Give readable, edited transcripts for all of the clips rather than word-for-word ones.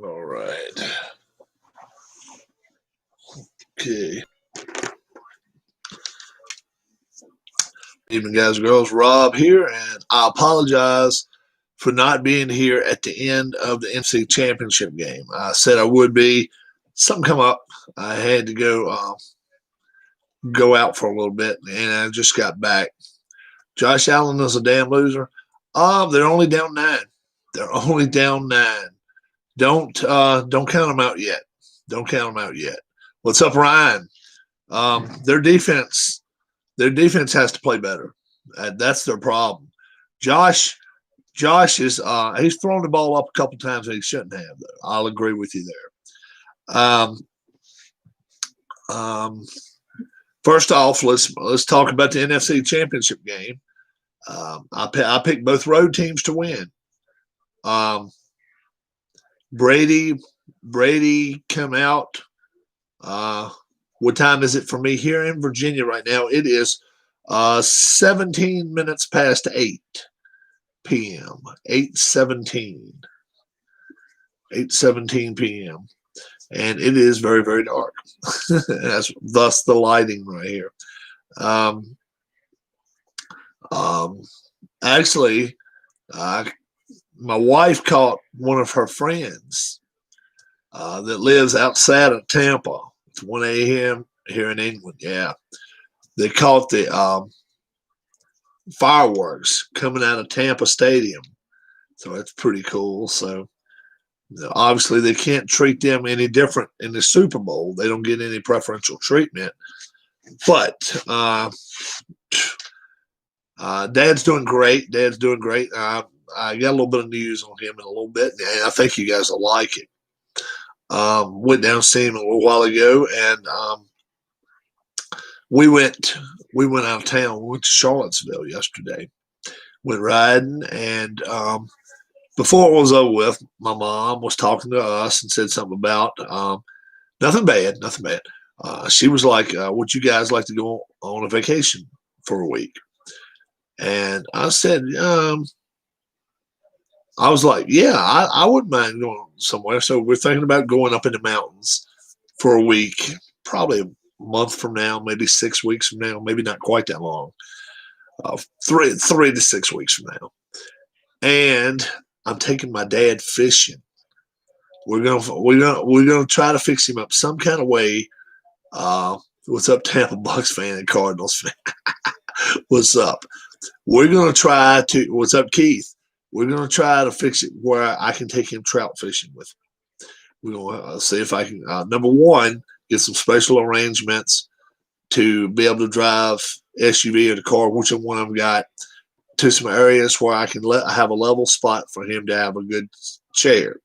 All right. Okay. Evening, guys and girls. Rob here, and I apologize for not being here at the end of the NFC Championship game. I said I would be. Something come up. I had to go out for a little bit, and I just got back. Josh Allen is a damn loser. They're only down 9. They're only down 9. Don't count them out yet. Don't count them out yet. What's up, Ryan? Their defense has to play better. That's their problem. Josh is he's thrown the ball up a couple times that he shouldn't have. Though I'll agree with you there. First off, let's talk about the NFC Championship game. I picked both road teams to win. Brady come out. What time is it for me here in Virginia right now? It is 17 minutes past 8 p.m. 8:17 p.m. And it is very, very dark. That's thus the lighting right here. Actually, my wife caught one of her friends that lives outside of Tampa. It's 1 a.m. here in England. Yeah, they caught the fireworks coming out of Tampa Stadium, so that's pretty cool. So obviously they can't treat them any different in the Super Bowl. They don't get any preferential treatment. But Dad's doing great. Dad's doing great. I got a little bit of news on him in a little bit, and I think you guys will like it. Went down to see him a little while ago, and we went out of town. We went to Charlottesville yesterday. Went riding, and before it was over with, my mom was talking to us and said something about nothing bad. She was like, "Would you guys like to go on a vacation for a week?" And I said, I was like, yeah, I wouldn't mind going somewhere. So we're thinking about going up in the mountains for a week, probably a month from now, maybe 6 weeks from now, maybe not quite that long, 3 to 6 weeks from now. And I'm taking my dad fishing. We're gonna try to fix him up some kind of way. What's up, Tampa Bucs fan and Cardinals fan? What's up? We're gonna try to. What's up, Keith? We're going to try to fix it where I can take him trout fishing with me. We're going to see if I can, number one, get some special arrangements to be able to drive SUV or the car, whichever one I've got, to some areas where I can have a level spot for him to have a good chair.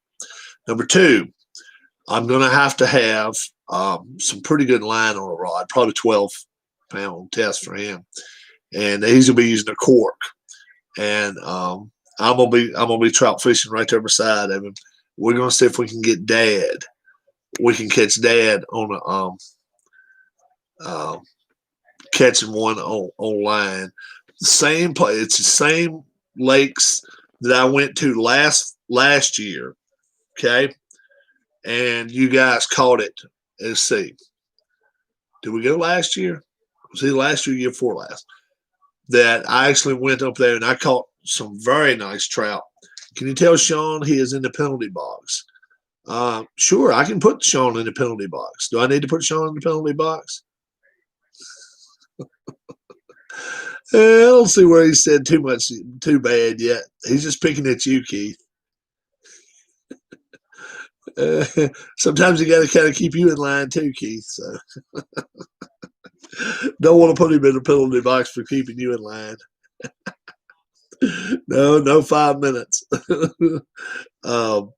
Number two, I'm going to have some pretty good line on a rod, probably 12-pound test for him. And he's going to be using a cork. And I'm gonna be trout fishing right there beside of him. We're gonna see if we can get Dad. We can catch Dad on a catching one on line. Same place. It's the same lakes that I went to last year. Okay, and you guys caught it. Let's see. Did we go last year? Was it last year before last? That I actually went up there and I caught some very nice trout. Can you tell Sean he is in the penalty box? Sure, I can put Sean in the penalty box. Do I need to put Sean in the penalty box? I don't see where he said too bad yet. He's just picking at you, Keith. Sometimes you got to kind of keep you in line too, Keith. So don't want to put him in the penalty box for keeping you in line. No 5 minutes. No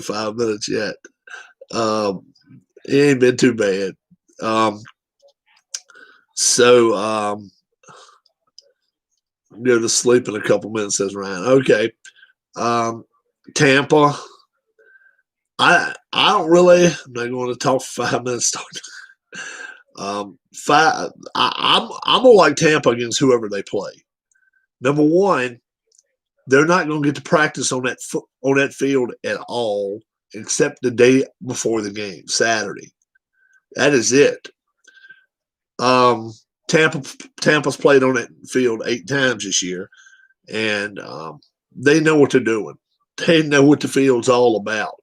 5 minutes yet. It ain't been too bad. So go to sleep in a couple minutes, says Ryan. Okay. Tampa. I don't really. I'm not going to talk for 5 minutes. I'm gonna like Tampa against whoever they play. Number one, they're not going to get to practice on that field at all except the day before the game, Saturday. That is it. Um, Tampa Tampa's played on that field 8 times this year, and they know what they're doing. They know what the field's all about.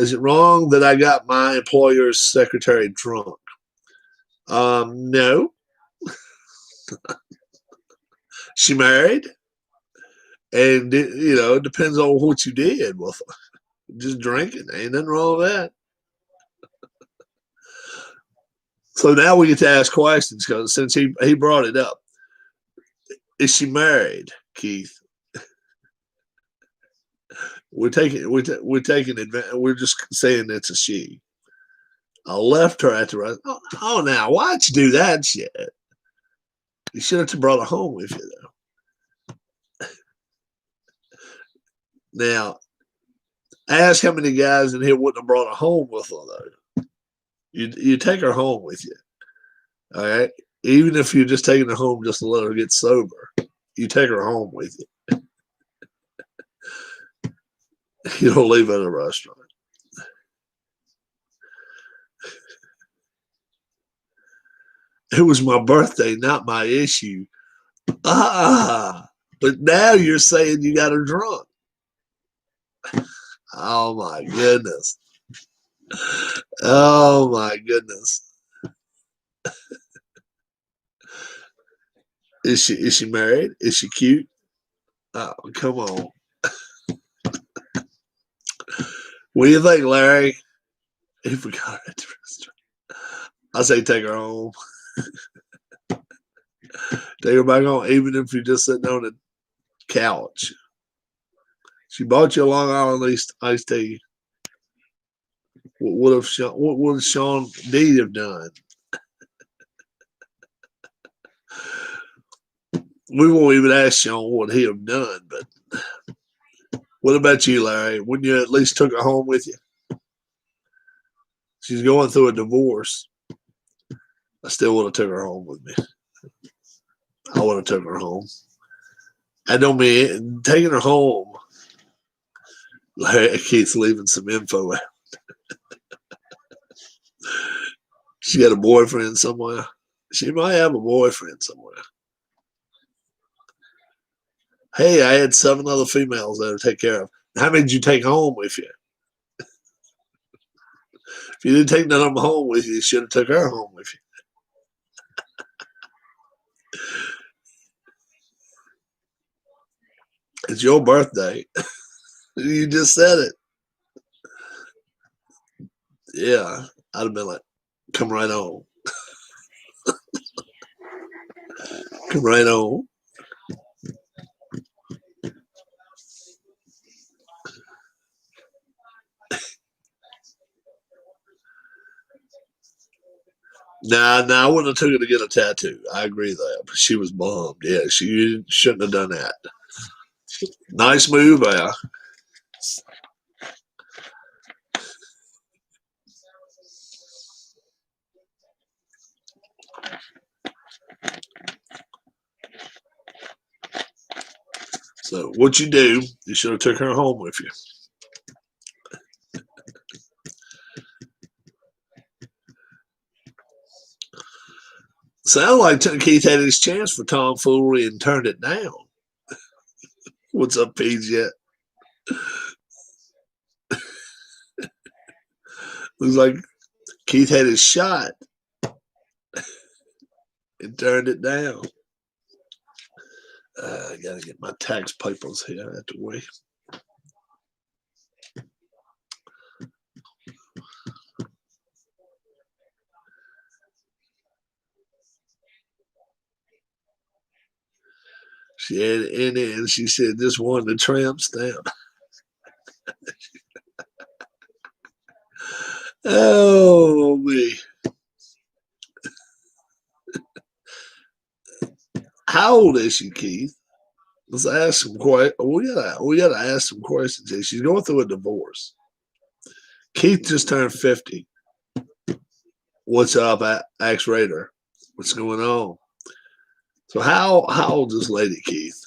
Is it wrong that I got my employer's secretary drunk? No. She married, and it depends on what you did with her. Just drinking, ain't nothing wrong with that. So now we get to ask questions because since he brought it up, is she married, Keith? We're taking advantage. We're just saying it's a she. I left her at the restaurant. Oh, now why'd you do that shit? You should have brought her home with you, though. Now, ask how many guys in here wouldn't have brought her home with her, though. You take her home with you, all right? Even if you're just taking her home just to let her get sober, you take her home with you. You don't leave her at a restaurant. It was my birthday, not my issue. But now you're saying you got her drunk. Oh my goodness. Oh my goodness. Is she married? Is she cute? Oh, come on. What do you think, Larry? He forgot her at the restaurant. I say take her home. Take her back home, even if you're just sitting on the couch. She bought you a Long Island iced tea. What would Sean D have done? We won't even ask Sean what he have done, but what about you, Larry? Wouldn't you at least took her home with you? She's going through a divorce. I still would have took her home with me. I would have took her home. I don't mean taking her home. Larry Keith's leaving some info out. She got a boyfriend somewhere. She might have a boyfriend somewhere. Hey, I had 7 other females there to take care of. How many did you take home with you? If you didn't take none of them home with you, you should have took her home with you. It's your birthday. You just said it. Yeah, I'd have been like, come right on. Come right on. Nah, I wouldn't have took her to get a tattoo. I agree there, but she was bummed. Yeah, she shouldn't have done that. Nice move there. So what you do, you should have took her home with you. Sound like Keith had his chance for tomfoolery and turned it down. What's up, PJ? Looks like Keith had his shot and turned it down. I gotta get my tax papers here out the way. She had it in it, and she said, "This one, the tramp stamp." Oh me! How old is she, Keith? Let's ask some questions. We gotta ask some questions here. She's going through a divorce. Keith just turned 50. What's up, Axe Raider? What's going on? So how old is this lady, Keith?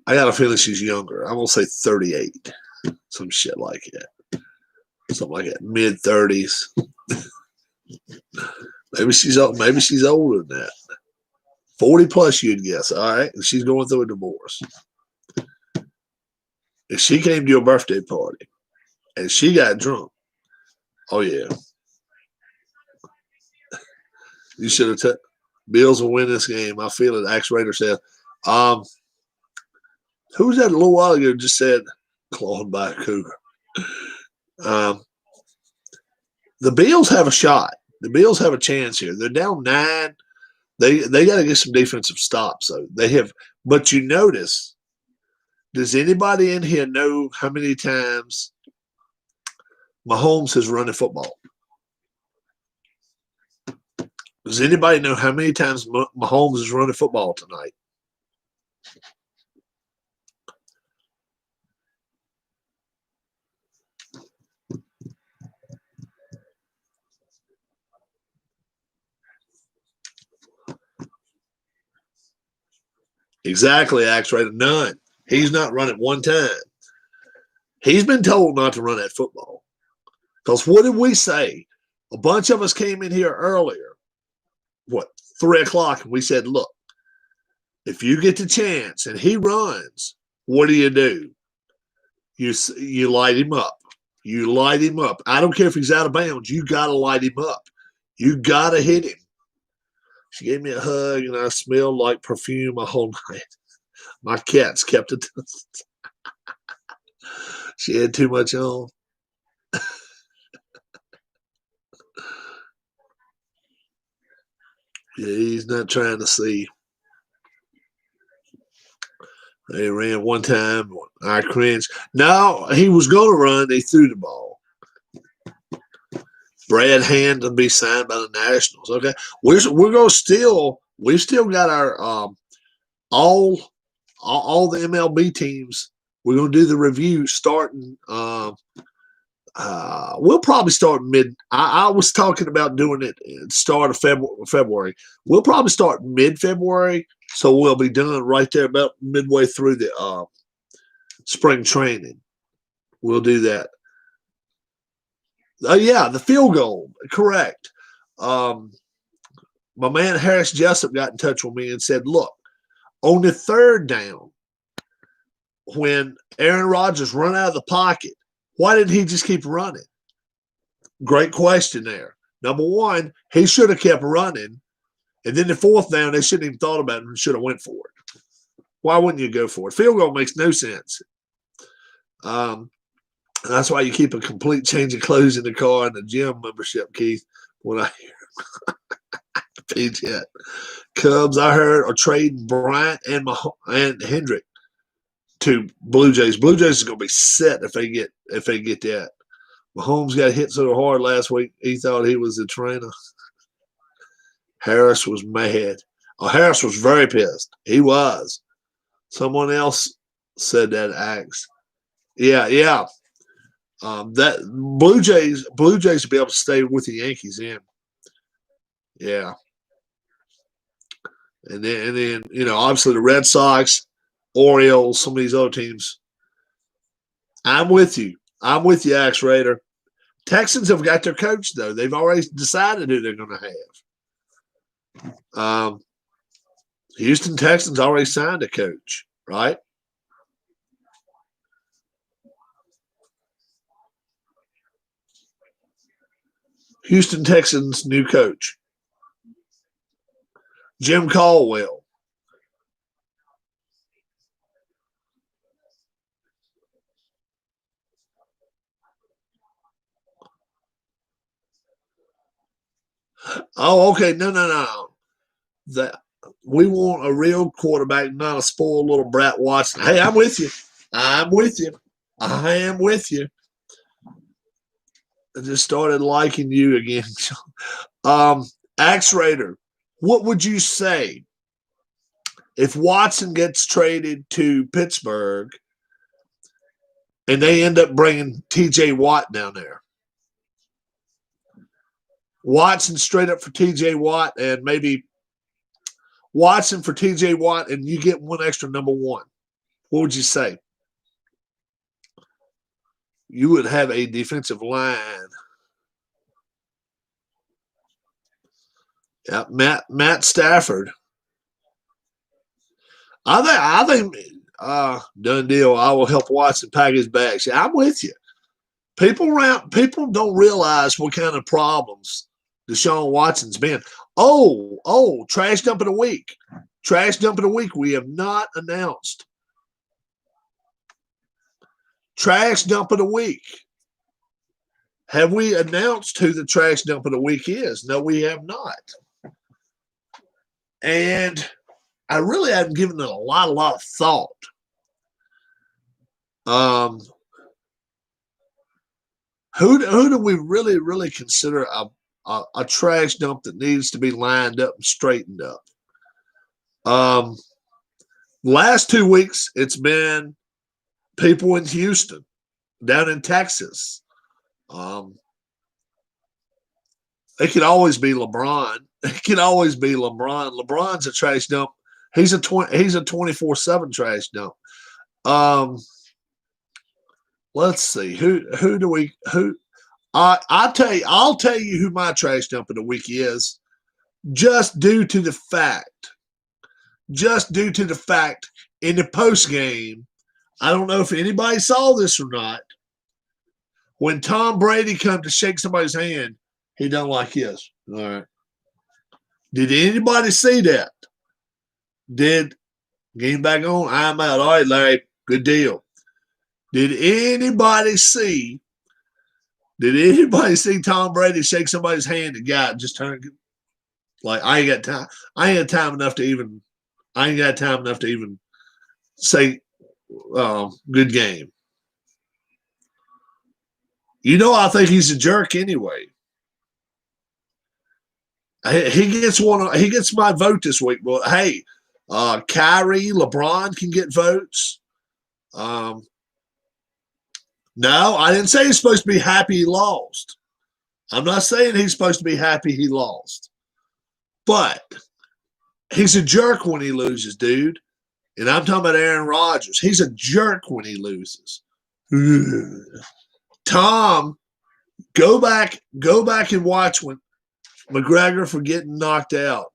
I got a feeling she's younger. I'm gonna say 38. some shit like that, something like that, mid-30s. Maybe she's older than that. 40 plus, you'd guess. All right, and she's going through a divorce. If she came to your birthday party and she got drunk, oh yeah, you should have took. Bills will win this game. I feel it. Axe Raider said. Who was that a little while ago? Just said clawed by a cougar. The Bills have a shot. The Bills have a chance here. They're down 9. They got to get some defensive stops. So they have. But you notice, does anybody in here know how many times Mahomes has run the football? Does anybody know how many times Mahomes has run the football tonight? Exactly, Axe Raider. None. He's not run it one time. He's been told not to run that football. Because what did we say? A bunch of us came in here earlier, 3 o'clock, and we said, look, if you get the chance and he runs, what do? You light him up. You light him up. I don't care if he's out of bounds. You got to light him up. You got to hit him. She gave me a hug, and I smelled like perfume a whole night. My cats kept it. She had too much on. Yeah, he's not trying to see. They ran one time. I cringed. No, he was going to run. They threw the ball. Brad Hand to be signed by the Nationals. Okay, we're going to still. We've still got our all the MLB teams. We're going to do the review starting. We'll probably start mid. I was talking about doing it at the start of February. We'll probably start mid-February, so we'll be done right there about midway through the spring training. We'll do that. Yeah, the field goal, correct. My man Harris Jessup got in touch with me and said, look, on the third down, when Aaron Rodgers run out of the pocket, why didn't he just keep running? Great question there. Number one, he should have kept running. And then the fourth down, they shouldn't even thought about it and should have went for it. Why wouldn't you go for it? Field goal makes no sense. That's why you keep a complete change of clothes in the car and the gym membership, Keith, when I hear page yet. Cubs, I heard, are trading Bryant and Hendrick to Blue Jays. Blue Jays is going to be set if they get that. Mahomes got hit so hard last week, he thought he was the trainer. Harris was mad. Oh, Harris was very pissed. He was. Someone else said that, Axe. Yeah. That Blue Jays will be able to stay with the Yankees in. Yeah. And then obviously the Red Sox, Orioles, some of these other teams. I'm with you, Axe Raider. Texans have got their coach, though. They've already decided who they're going to have. Houston Texans already signed a coach, right? Houston Texans new coach, Jim Caldwell. Oh, okay. No. That we want a real quarterback, not a spoiled little brat Watson. Hey, I'm with you. I am with you. I just started liking you again. Axe Raider, what would you say if Watson gets traded to Pittsburgh and they end up bringing T.J. Watt down there? Watson straight up for T.J. Watt and maybe Watson for T.J. Watt and you get one extra number one. What would you say? you would have a defensive line. Yeah, Matt Stafford. I think done deal. I will help Watson pack his bags. Yeah, I'm with you. People don't realize what kind of problems Deshaun Watson's been. Trash dump of the week. Trash dump of the week. We have not announced. Trash dump of the week. Have we announced who the trash dump of the week is? No, we have not. And I really haven't given it a lot of thought. Who do we really consider a trash dump that needs to be lined up and straightened up? Last 2 weeks, it's been people in Houston, down in Texas. It could always be LeBron. It could always be LeBron. LeBron's a trash dump. He's a 24/7 trash dump. Let's see who I'll tell you who my trash dump of the week is, just due to the fact in the post game. I don't know if anybody saw this or not. When Tom Brady come to shake somebody's hand, he done like this. All right. Did anybody see that? Game back on? I'm out. All right, Larry. Good deal. Did anybody see Tom Brady shake somebody's hand? The guy just turned like, I ain't got time. I ain't got time enough to even say good game. You know, I think he's a jerk anyway. He gets my vote this week. But hey, Kyrie, LeBron can get votes. No, I didn't say he's supposed to be happy he lost. I'm not saying he's supposed to be happy he lost. But he's a jerk when he loses, dude. And I'm talking about Aaron Rodgers. He's a jerk when he loses. Tom, go back and watch when McGregor for getting knocked out.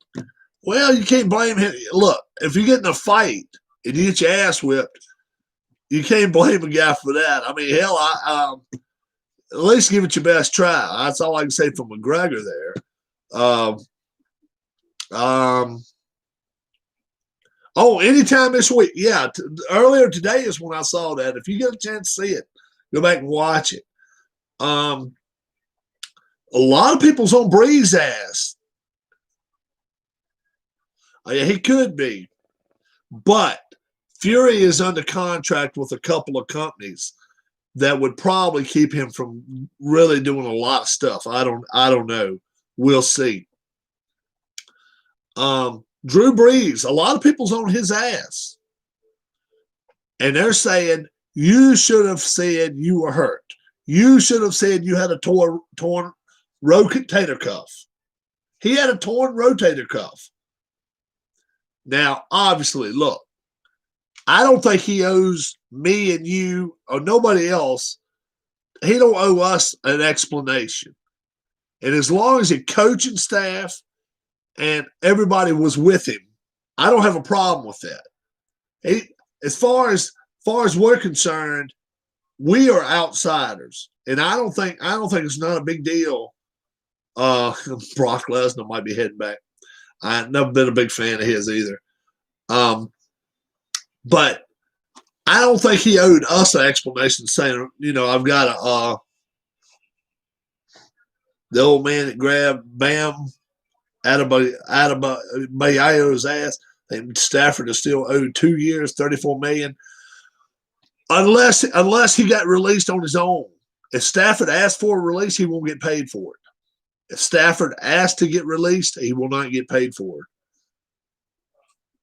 Well, you can't blame him. Look, if you get in a fight and you get your ass whipped, you can't blame a guy for that. I mean, hell, at least give it your best try. That's all I can say for McGregor there. Anytime this week. Yeah, earlier today is when I saw that. If you get a chance to see it, go back and watch it. A lot of people's on Bree's ass. Yeah, he could be. But Fury is under contract with a couple of companies that would probably keep him from really doing a lot of stuff. I don't know. We'll see. Drew Brees, a lot of people's on his ass. And they're saying, you should have said you were hurt. You should have said you had a torn rotator cuff. He had a torn rotator cuff. Now, obviously, look, I don't think he owes me and you or nobody else. He don't owe us an explanation. And as long as the coaching staff and everybody was with him, I don't have a problem with that. As far as we're concerned, we are outsiders, and I don't think it's not a big deal. Brock Lesnar might be heading back. I've never been a big fan of his either. But I don't think he owed us an explanation saying, I've got the old man that grabbed Bam out of Bayo's ass. And Stafford is still owed 2 years, $34 million. Unless he got released on his own. If Stafford asked for a release, he won't get paid for it. If Stafford asked to get released, he will not get paid for it.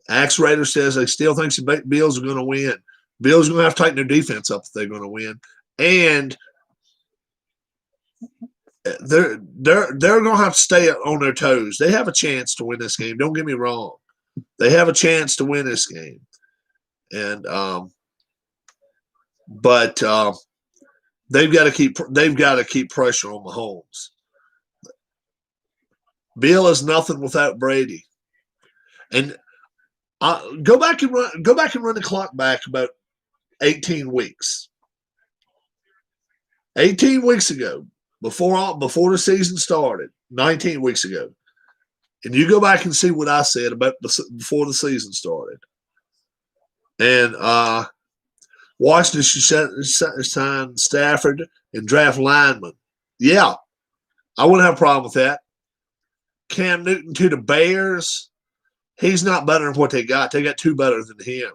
Axe Raider says they still think the Bills are going to win. Bills are going to have to tighten their defense up if they're going to win. And they're going to have to stay on their toes. They have a chance to win this game. Don't get me wrong. They have a chance to win this game. And but They've got to keep pressure on Mahomes. Bill is nothing without Brady. And go back and run the clock back about 18 weeks. 18 weeks ago, before the season started, 19 weeks ago, and you go back and see what I said about before the season started. And Washington should sign Stafford and draft linemen. Yeah, I wouldn't have a problem with that. Cam Newton to the Bears. He's not better than what they got. They got two better than him.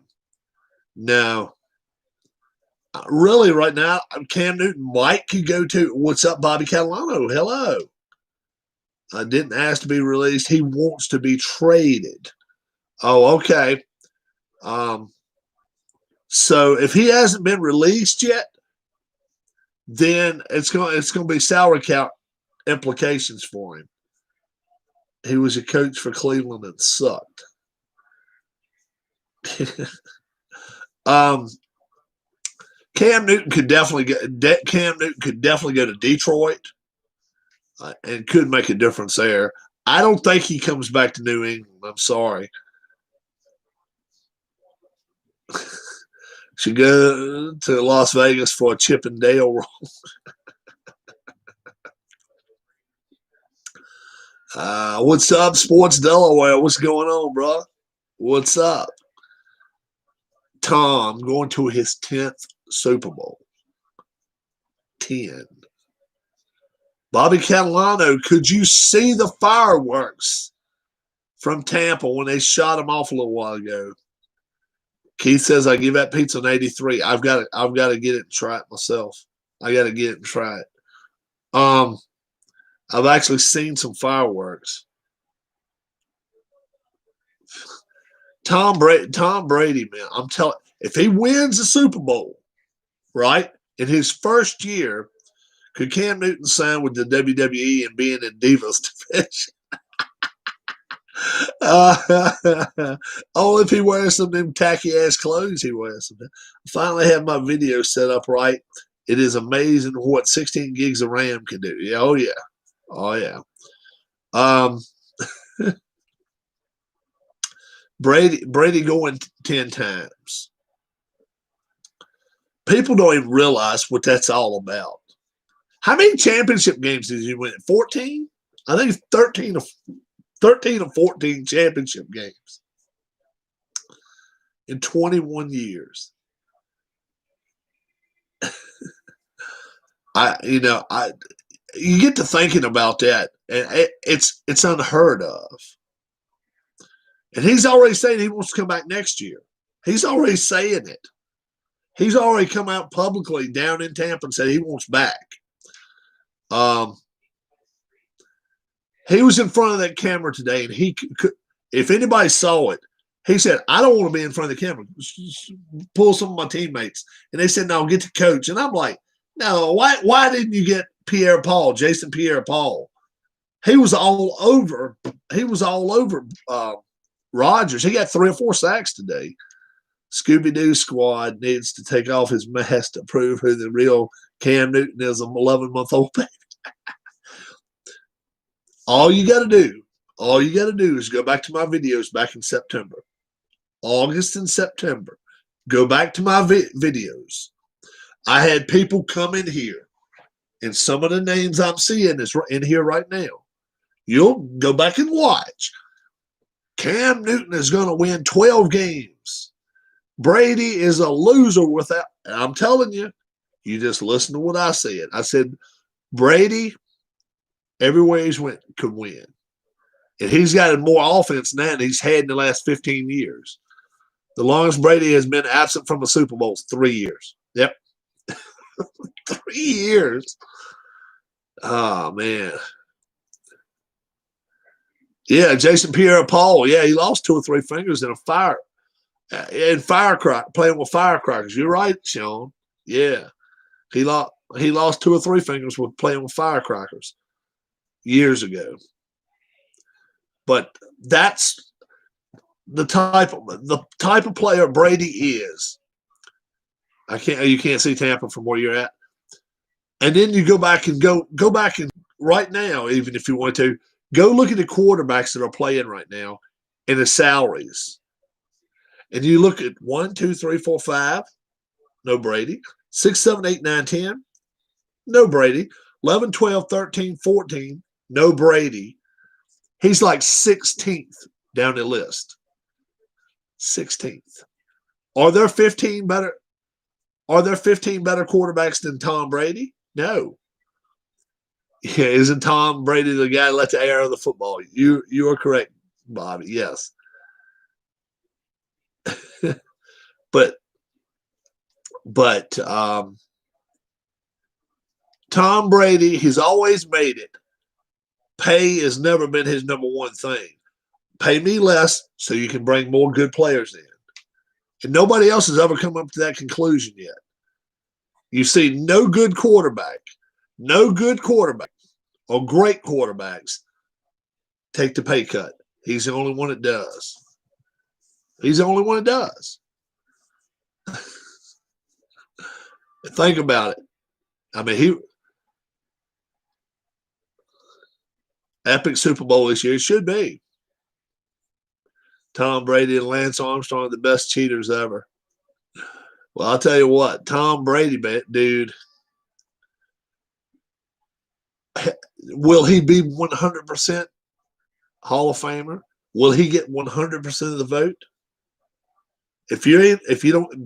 No. Really, right now, Cam Newton could go to what's up, Bobby Catalano. Hello. I didn't ask to be released. He wants to be traded. Oh, okay. So if he hasn't been released yet, then it's going to be salary cap implications for him. He was a coach for Cleveland and sucked. Cam Newton could definitely go to Detroit and could make a difference there. I don't think he comes back to New England. I'm sorry. Should go to Las Vegas for a Chip and Dale role. What's up, Sports Delaware? What's going on, bro? What's up? Tom going to his 10th Super Bowl. 10. Bobby Catalano, could you see the fireworks from Tampa when they shot him off a little while ago? Keith says, I give that pizza an 83. I've got to get it and try it myself. I got to get it and try it. I've actually seen some fireworks. Tom Brady, man, I'm telling you, if he wins the Super Bowl, right, in his first year, could Cam Newton sign with the WWE and be in the Divas division? Only if he wears some of them tacky ass clothes he wears. I finally have my video set up right. It is amazing what 16 gigs of RAM can do. Yeah, oh yeah. Oh yeah. Brady going 10 times. People don't even realize what that's all about. How many championship games did you win? 14? I think it's 13 or 14 championship games in 21 years. You get to thinking about that, and it's unheard of. And he's already saying he wants to come back next year. He's already saying it. He's already come out publicly down in Tampa and said he wants back. He was in front of that camera today, and he could, if anybody saw it, he said, I don't want to be in front of the camera. Pull some of my teammates. And they said, no, get the coach. And I'm like, no, why didn't you get Jason Pierre-Paul? He was all over Rodgers. He got 3 or 4 sacks today. Scooby-Doo squad needs to take off his mask to prove who the real Cam Newton is, an 11-month-old baby. All you got to do is go back to my videos back in September. August and September. Go back to my videos. I had people come in here, and some of the names I'm seeing is in here right now. You'll go back and watch. Cam Newton is going to win 12 games. Brady is a loser without. I'm telling you, you just listen to what I said. I said Brady, everywhere he's went, could win. And he's got more offense now than he's had in the last 15 years. The longest Brady has been absent from a Super Bowl is 3 years. Yep. 3 years. Oh, man. Yeah, Jason Pierre-Paul. Yeah, he lost 2 or 3 fingers in a fire. Playing with firecrackers. You're right, Sean. Yeah. He lost 2 or 3 fingers with playing with firecrackers years ago. But that's the type of player Brady is. You can't see Tampa from where you're at. And then you go back and go back and right now, even if you want to, go look at the quarterbacks that are playing right now and the salaries. And you look at 1, 2, 3, 4, 5, no Brady. 6, 7, 8, 9, 10, no Brady. 11, 12, 13, 14, no Brady. He's like 16th down the list. 16th. Are there 15 better? Are there 15 better quarterbacks than Tom Brady? No. Yeah, isn't Tom Brady the guy that let the air of the football? You are correct, Bobby. Yes. but Tom Brady, he's always made it. Pay has never been his number one thing. Pay me less so you can bring more good players in. And nobody else has ever come up to that conclusion yet. You see no good quarterback or great quarterbacks take the pay cut. He's the only one that does. He's the only one that does. Think about it. I mean, he epic Super Bowl this year. It should be. Tom Brady and Lance Armstrong are the best cheaters ever. Well, I'll tell you what, Tom Brady, dude, will he be 100% Hall of Famer? Will he get 100% of the vote? If you don't,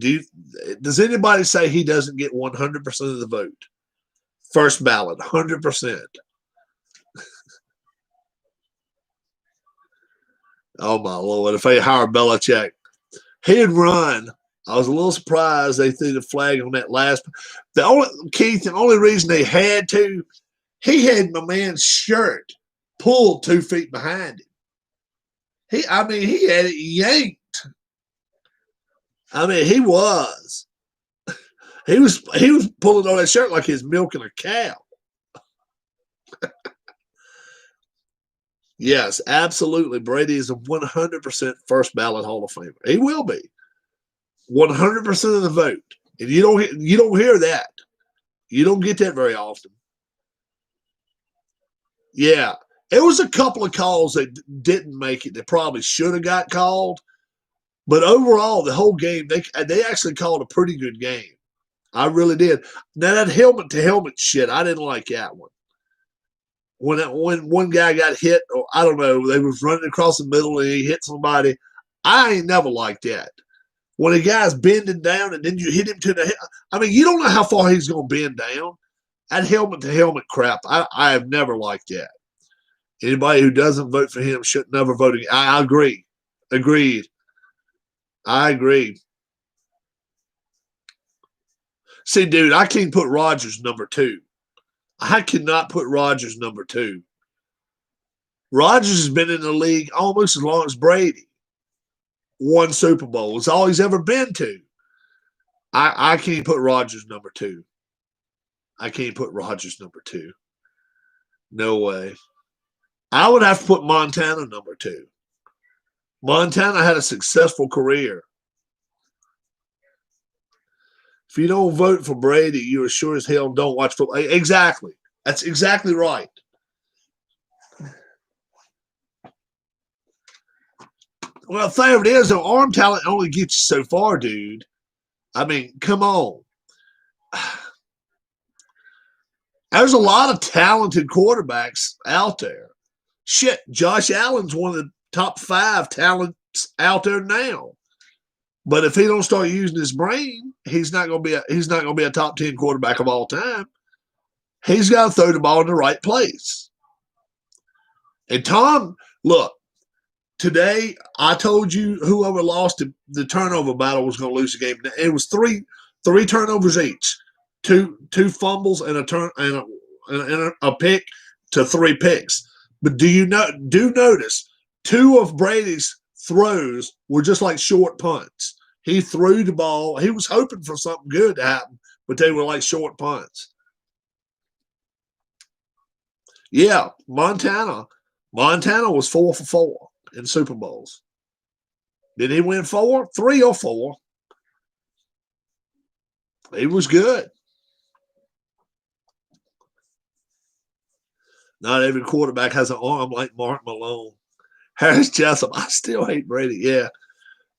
does anybody say he doesn't get 100% of the vote? First ballot, 100%. Oh my Lord! If they hire Belichick, he'd run. I was a little surprised they threw the flag on that last. The only reason they had to, he had my man's shirt pulled 2 feet behind him. He had it yanked. I mean, he was pulling on that shirt like he's milking a cow. Yes, absolutely. Brady is a 100% first ballot Hall of Famer. He will be 100% of the vote, and you don't hear that. You don't get that very often. Yeah, it was a couple of calls that didn't make it that probably should have got called, but overall, the whole game they actually called a pretty good game. I really did. Now that helmet to helmet shit, I didn't like that one. When one guy got hit, or I don't know, they was running across the middle and he hit somebody. I ain't never liked that. When a guy's bending down and then you hit him to the head, I mean, you don't know how far he's going to bend down. That helmet to helmet crap, I have never liked that. Anybody who doesn't vote for him should never vote again. I agree. Agreed. I agree. See, dude, I can't put Rodgers number 2. I cannot put Rodgers number 2. Rodgers has been in the league almost as long as Brady. 1 Super Bowl. It's all he's ever been to. I can't put Rodgers number 2. I can't put Rodgers number 2. No way. I would have to put Montana number 2. Montana had a successful career. If you don't vote for Brady, you are sure as hell don't watch football. Exactly. That's exactly right. Well, the thing of it is, though, arm talent only gets you so far, dude. I mean, come on. There's a lot of talented quarterbacks out there. Shit, Josh Allen's one of the top 5 talents out there now. But if he don't start using his brain, he's not going to be a top 10 quarterback of all time. He's got to throw the ball in the right place. And Tom, look, today I told you whoever lost the turnover battle was going to lose the game. It was three turnovers each, two fumbles and a pick to 3 picks. But do notice 2 of Brady's throws were just like short punts. He threw the ball. He was hoping for something good to happen, but they were like short punts. Yeah, Montana was 4 for 4 in Super Bowls. Did he win 4? 3 or 4. He was good. Not every quarterback has an arm like Mark Malone. Harris Jessup, I still hate Brady. Yeah.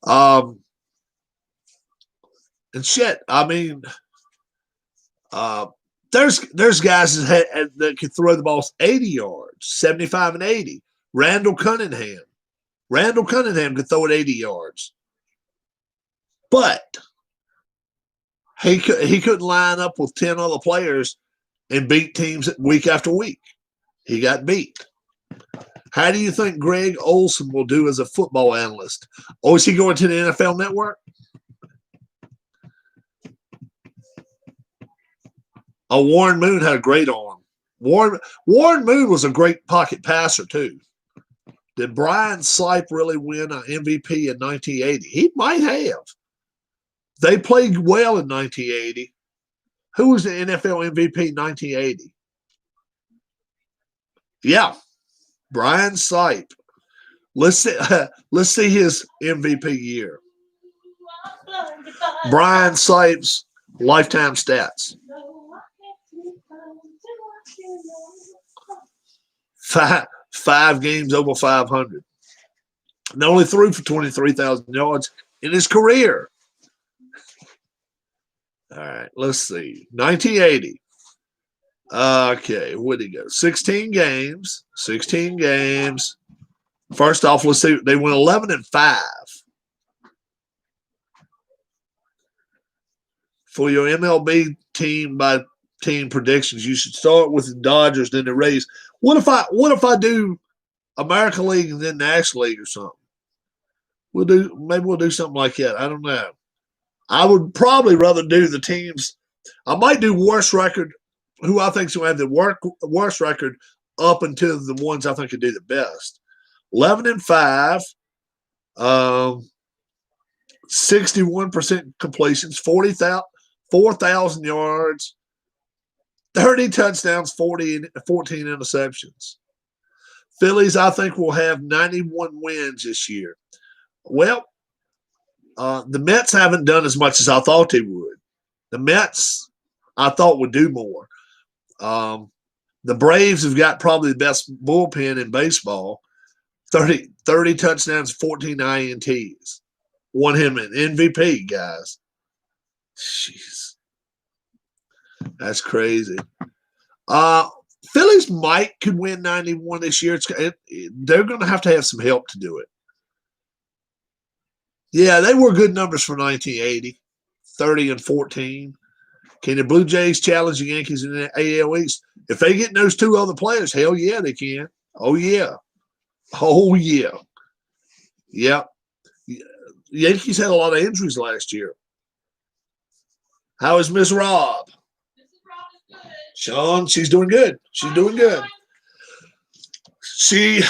Um, and shit, I mean, uh, there's guys that can throw the ball 80 yards, 75 and 80. Randall Cunningham. Randall Cunningham could throw it 80 yards. But he couldn't line up with 10 other players and beat teams week after week. He got beat. How do you think Greg Olson will do as a football analyst? Oh, is he going to the NFL Network? Oh, Warren Moon had a great arm. Warren Moon was a great pocket passer, too. Did Brian Sipe really win an MVP in 1980? He might have. They played well in 1980. Who was the NFL MVP in 1980? Yeah, Brian Sipe. Let's see his MVP year. Brian Sipe's lifetime stats. Five games over 500. And only threw for 23,000 yards in his career. All right, let's see. 1980. Okay, where'd he go? 16 games. 16 games. First off, let's see. They went 11-5. For your MLB team by team predictions, you should start with the Dodgers, then the Rays. What if I do American League and then National League or something? Maybe we'll do something like that. I don't know. I would probably rather do the teams. I might do worst record, who I think is going to have the worst record up until the ones I think could do the best. 11-5, 61% completions, 4,000 yards, 30 touchdowns, 14 interceptions. Phillies, I think, will have 91 wins this year. Well, the Mets haven't done as much as I thought they would. The Mets, I thought, would do more. The Braves have got probably the best bullpen in baseball. 30 touchdowns, 14 INTs. Won him an MVP, guys. Jeez. That's crazy. Phillies could win 91 this year. They're going to have some help to do it. Yeah, they were good numbers for 1980, 30-14. Can the Blue Jays challenge the Yankees in the AL East? If they get those two other players, hell yeah, they can. Oh, yeah. Oh, yeah. Yep. The Yankees had a lot of injuries last year. How is Miss Rob? Sean, she's doing good. She's doing good. She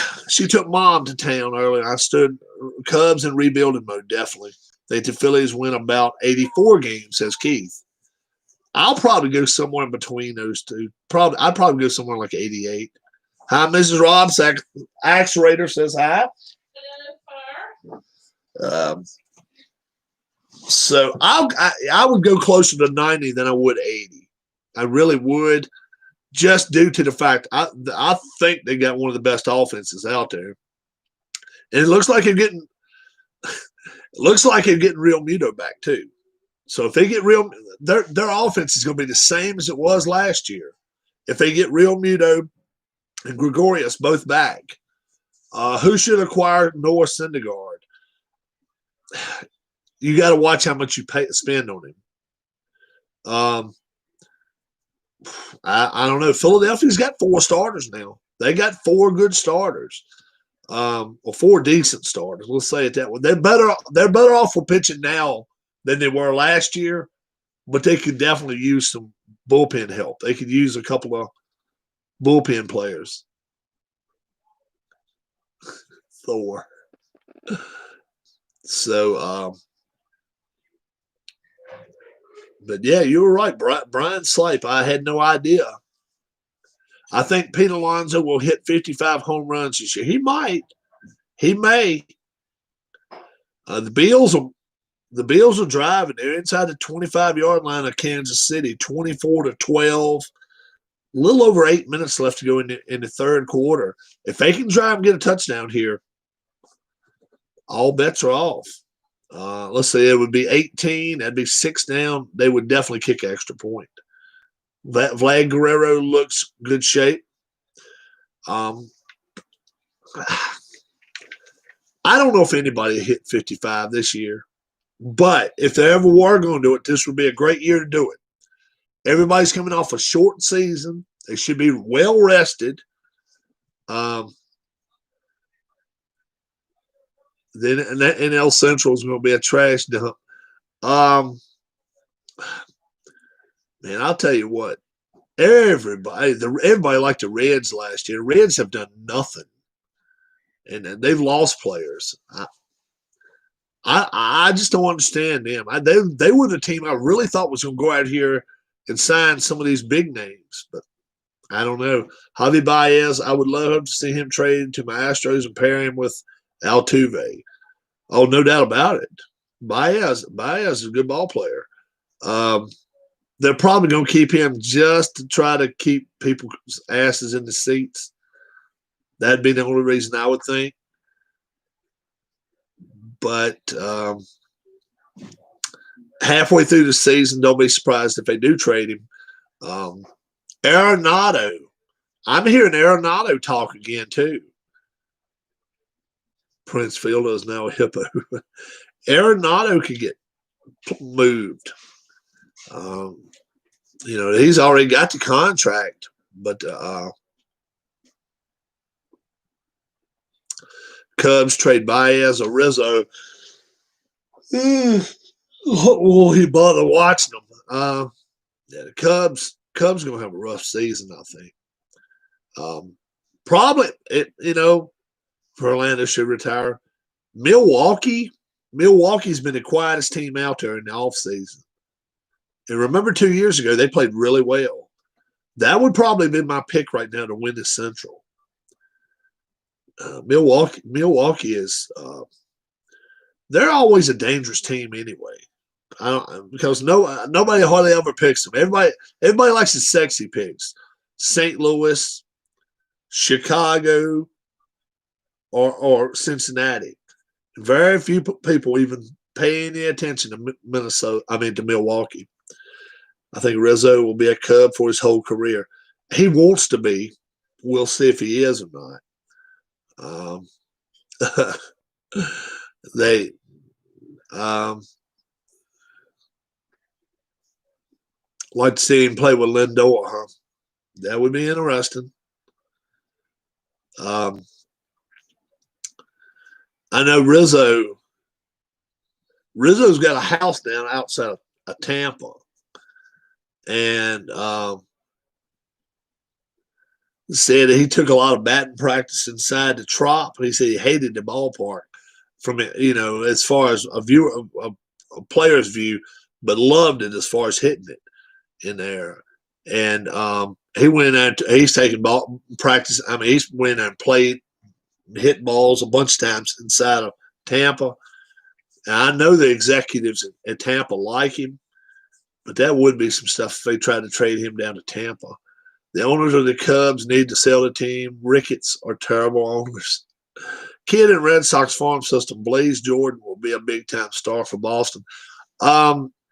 took Mom to town earlier. I stood Cubs in rebuilding mode, definitely. The Phillies win about 84 games, says Keith. I'll probably go somewhere in between those two. I'd probably go somewhere like 88. Hi, Mrs. Rob. Axe Raider says hi. So I would go closer to 90 than I would 80. I really would, just due to the fact I think they got one of the best offenses out there, and it looks like they're getting Real Muto back too. So if they get their offense is going to be the same as it was last year. If they get Real Muto and Gregorius both back, who should acquire Noah Syndergaard? You got to watch how much you spend on him. I don't know. Philadelphia's got 4 starters now. They got 4 good starters, or 4 decent starters. Let's say it that way. They're better off for pitching now than they were last year, but they could definitely use some bullpen help. They could use a couple of bullpen players. Thor. So, but yeah, you were right. Brian Sipe, I had no idea. I think Pete Alonso will hit 55 home runs this year. He might. He may. The Bills are driving. They're inside the 25-yard line of Kansas City, 24-12. little over 8 minutes left to go in the third quarter. If they can drive and get a touchdown here, all bets are off. Let's say it would be 18. That'd be 6 down. They would definitely kick an extra point. Vlad Guerrero looks good shape. I don't know if anybody hit 55 this year, but if they ever were going to do it, this would be a great year to do it. Everybody's coming off a short season. They should be well rested. Then NL Central is going to be a trash dump. Man, I'll tell you what. Everybody liked the Reds last year. Reds have done nothing, and they've lost players. I just don't understand them. They were the team I really thought was going to go out here and sign some of these big names, but I don't know. Javi Baez, I would love to see him traded to my Astros and pair him with Altuve. Oh, no doubt about it. Baez is a good ball player. They're probably going to keep him just to try to keep people's asses in the seats. That'd be the only reason I would think. But halfway through the season, don't be surprised if they do trade him. Arenado. I'm hearing Arenado talk again, too. Prince Fielder is now a hippo. Arenado could get moved. He's already got the contract, but Cubs trade Baez or Rizzo. Will he bother watching them? The Cubs going to have a rough season, I think. Probably, Verlander should retire. Milwaukee's been the quietest team out there in the offseason. And remember 2 years ago, they played really well. That would probably be my pick right now to win the Central. Milwaukee is they're always a dangerous team anyway. Because nobody hardly ever picks them. Everybody likes the sexy picks. St. Louis, Chicago, or Cincinnati. Very few people even pay any attention to Milwaukee. I think Rizzo will be a Cub for his whole career. He wants to be. We'll see if he is or not. They like to see him play with Lindor, huh? That would be interesting. I know Rizzo's got a house down outside of Tampa. And said he took a lot of batting practice inside the Trop. He said he hated the ballpark from it, as far as a player's view, but loved it as far as hitting it in there. And he went out. He's taking ball practice. He's went out and played, hit balls a bunch of times inside of Tampa. And I know the executives at Tampa like him. But that would be some stuff if they tried to trade him down to Tampa. The owners of the Cubs need to sell the team. Ricketts are terrible owners. Kid in Red Sox farm system, Blaze Jordan will be a big-time star for Boston.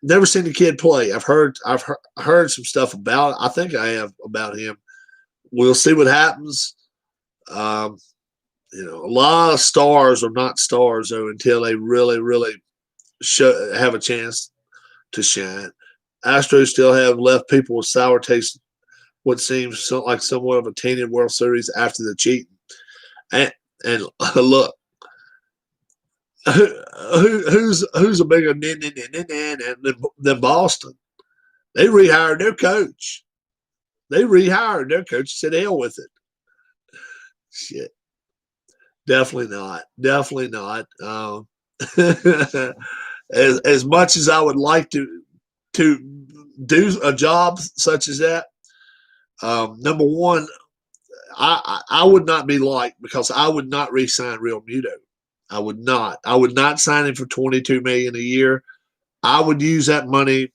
Never seen the kid play. I've heard some stuff about it. I think I have about him. We'll see what happens. A lot of stars are not stars, though, until they really, really have a chance to shine. Astros still have left people with sour taste, what seems like somewhat of a tainted World Series after the cheating. And look, who's a bigger than Boston? They rehired their coach. Said hell with it. Shit. Definitely not. As much as I would like to do a job such as that, number one, I would not be liked because I would not re-sign Real Muto. I would not sign him for $22 million a year. I would use that money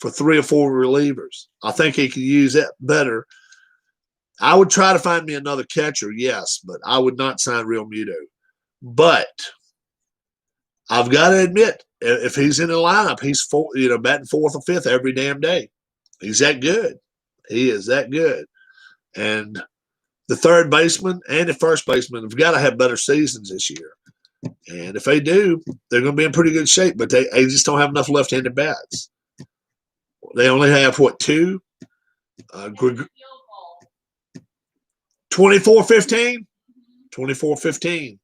for 3 or 4 relievers. I think he could use that better. I would try to find me another catcher, yes, but I would not sign Real Muto. But I've got to admit, if he's in the lineup, he's batting 4th or 5th every damn day. He's that good. He is that good. And the third baseman and the first baseman have got to have better seasons this year. And if they do, they're going to be in pretty good shape. But they just don't have enough left-handed bats. They only have, 2? 24-15? 24-15.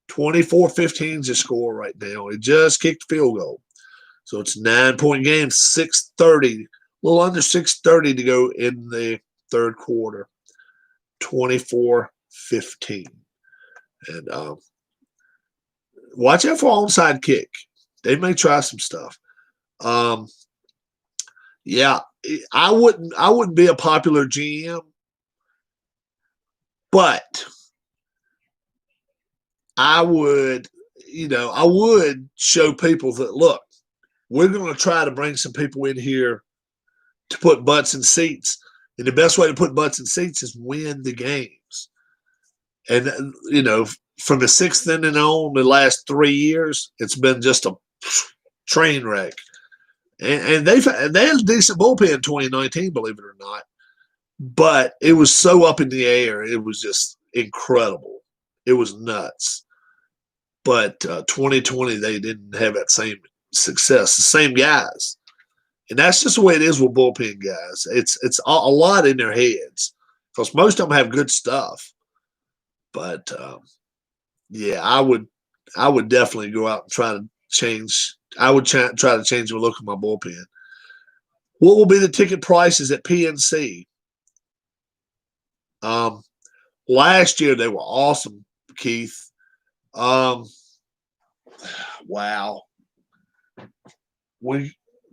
24-15 is the score right now. It just kicked the field goal. So it's a 9-point game, 6:30, a little under 6:30 to go in the third quarter. 24-15. And watch out for onside kick. They may try some stuff. Yeah, I wouldn't be a popular GM, but I would show people that, look, we're going to try to bring some people in here to put butts in seats. And the best way to put butts in seats is win the games. And, from the 6th inning on, the last 3 years, it's been just a train wreck. And they had a decent bullpen in 2019, believe it or not. But it was so up in the air. It was just incredible. It was nuts. But 2020, they didn't have that same success. The same guys. And that's just the way it is with bullpen guys. It's a lot in their heads because most of them have good stuff. But, yeah, I would definitely go out and try to change. I would try to change the look of my bullpen. What will be the ticket prices at PNC? Last year they were awesome, Keith. Wow.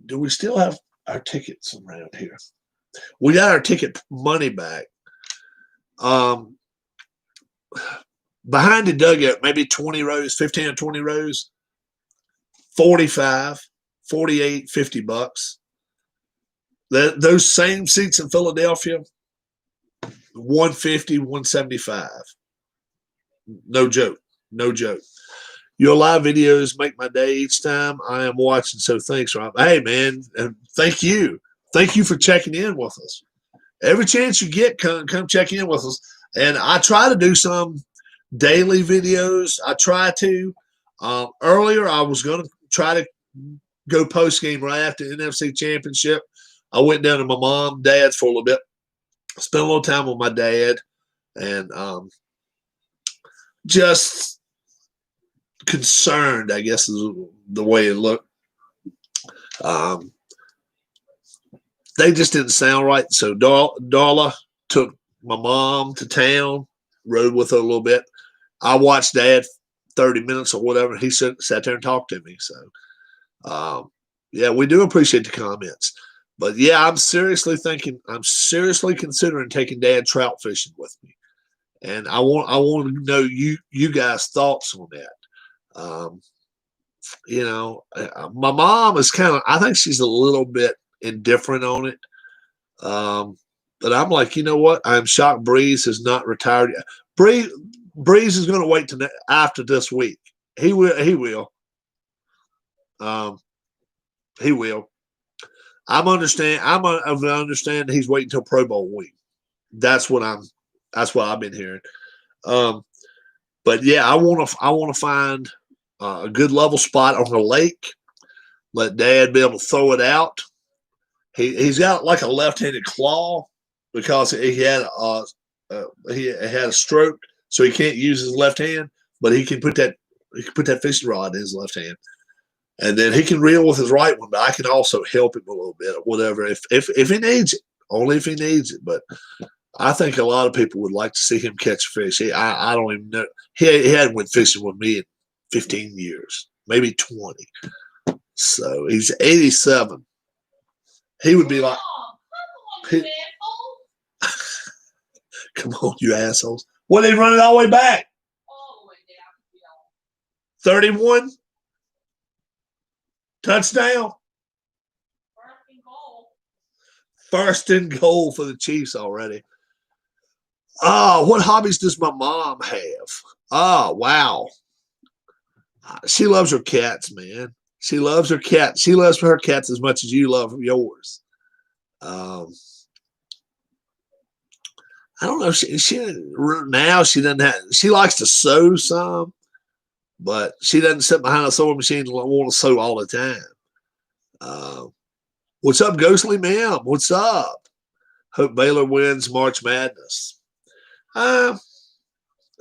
Do we still have our tickets around here? We got our ticket money back. Behind the dugout, maybe 20 rows, 15 or 20 rows, 45, 48, $50. Those same seats in Philadelphia, 150, 175. No joke. No joke. Your live videos make my day each time I am watching. So thanks, Rob. Hey, man, and thank you. Thank you for checking in with us. Every chance you get, come check in with us. And I try to do some daily videos. I try to. Earlier, I was going to try to go post-game right after the NFC Championship. I went down to my mom, dad's for a little bit. Spent a little time with my dad. And just concerned, I guess, is the way it looked. They just didn't sound right. So Darla took my mom to town, rode with her a little bit. I watched Dad 30 minutes or whatever. He sat there and talked to me. So, yeah, we do appreciate the comments. But, yeah, I'm seriously considering taking Dad trout fishing with me. And I want to know you guys' thoughts on that. My mom is I think she's a little bit indifferent on it. But I'm like, you know what? I'm shocked Breeze has not retired yet. Breeze is going to wait till after this week. He will. He will. I'm of the understanding he's waiting till Pro Bowl week. That's what I've been hearing. But yeah, I want to find a good level spot on the lake. Let Dad be able to throw it out. He's got like a left-handed claw because he had a stroke, so he can't use his left hand. But he can put that fishing rod in his left hand, and then he can reel with his right one. But I can also help him a little bit, or whatever, if he needs it. Only if he needs it. But I think a lot of people would like to see him catch fish. I don't even know. He hadn't went fishing with me in 15 years, maybe 20. So he's 87. He would be like, come on, you assholes. Well, they run it all the way back. 31. Touchdown. First and goal for the Chiefs already. What hobbies does my mom have? Wow. She loves her cats, man. She loves her cats. She loves her cats as much as you love yours. Um, I don't know. She now she doesn't have. She likes to sew some, but she doesn't sit behind a sewing machine and want to sew all the time. Uh, what's up, Ghostly Ma'am? What's up? Hope Baylor wins March Madness. Uh,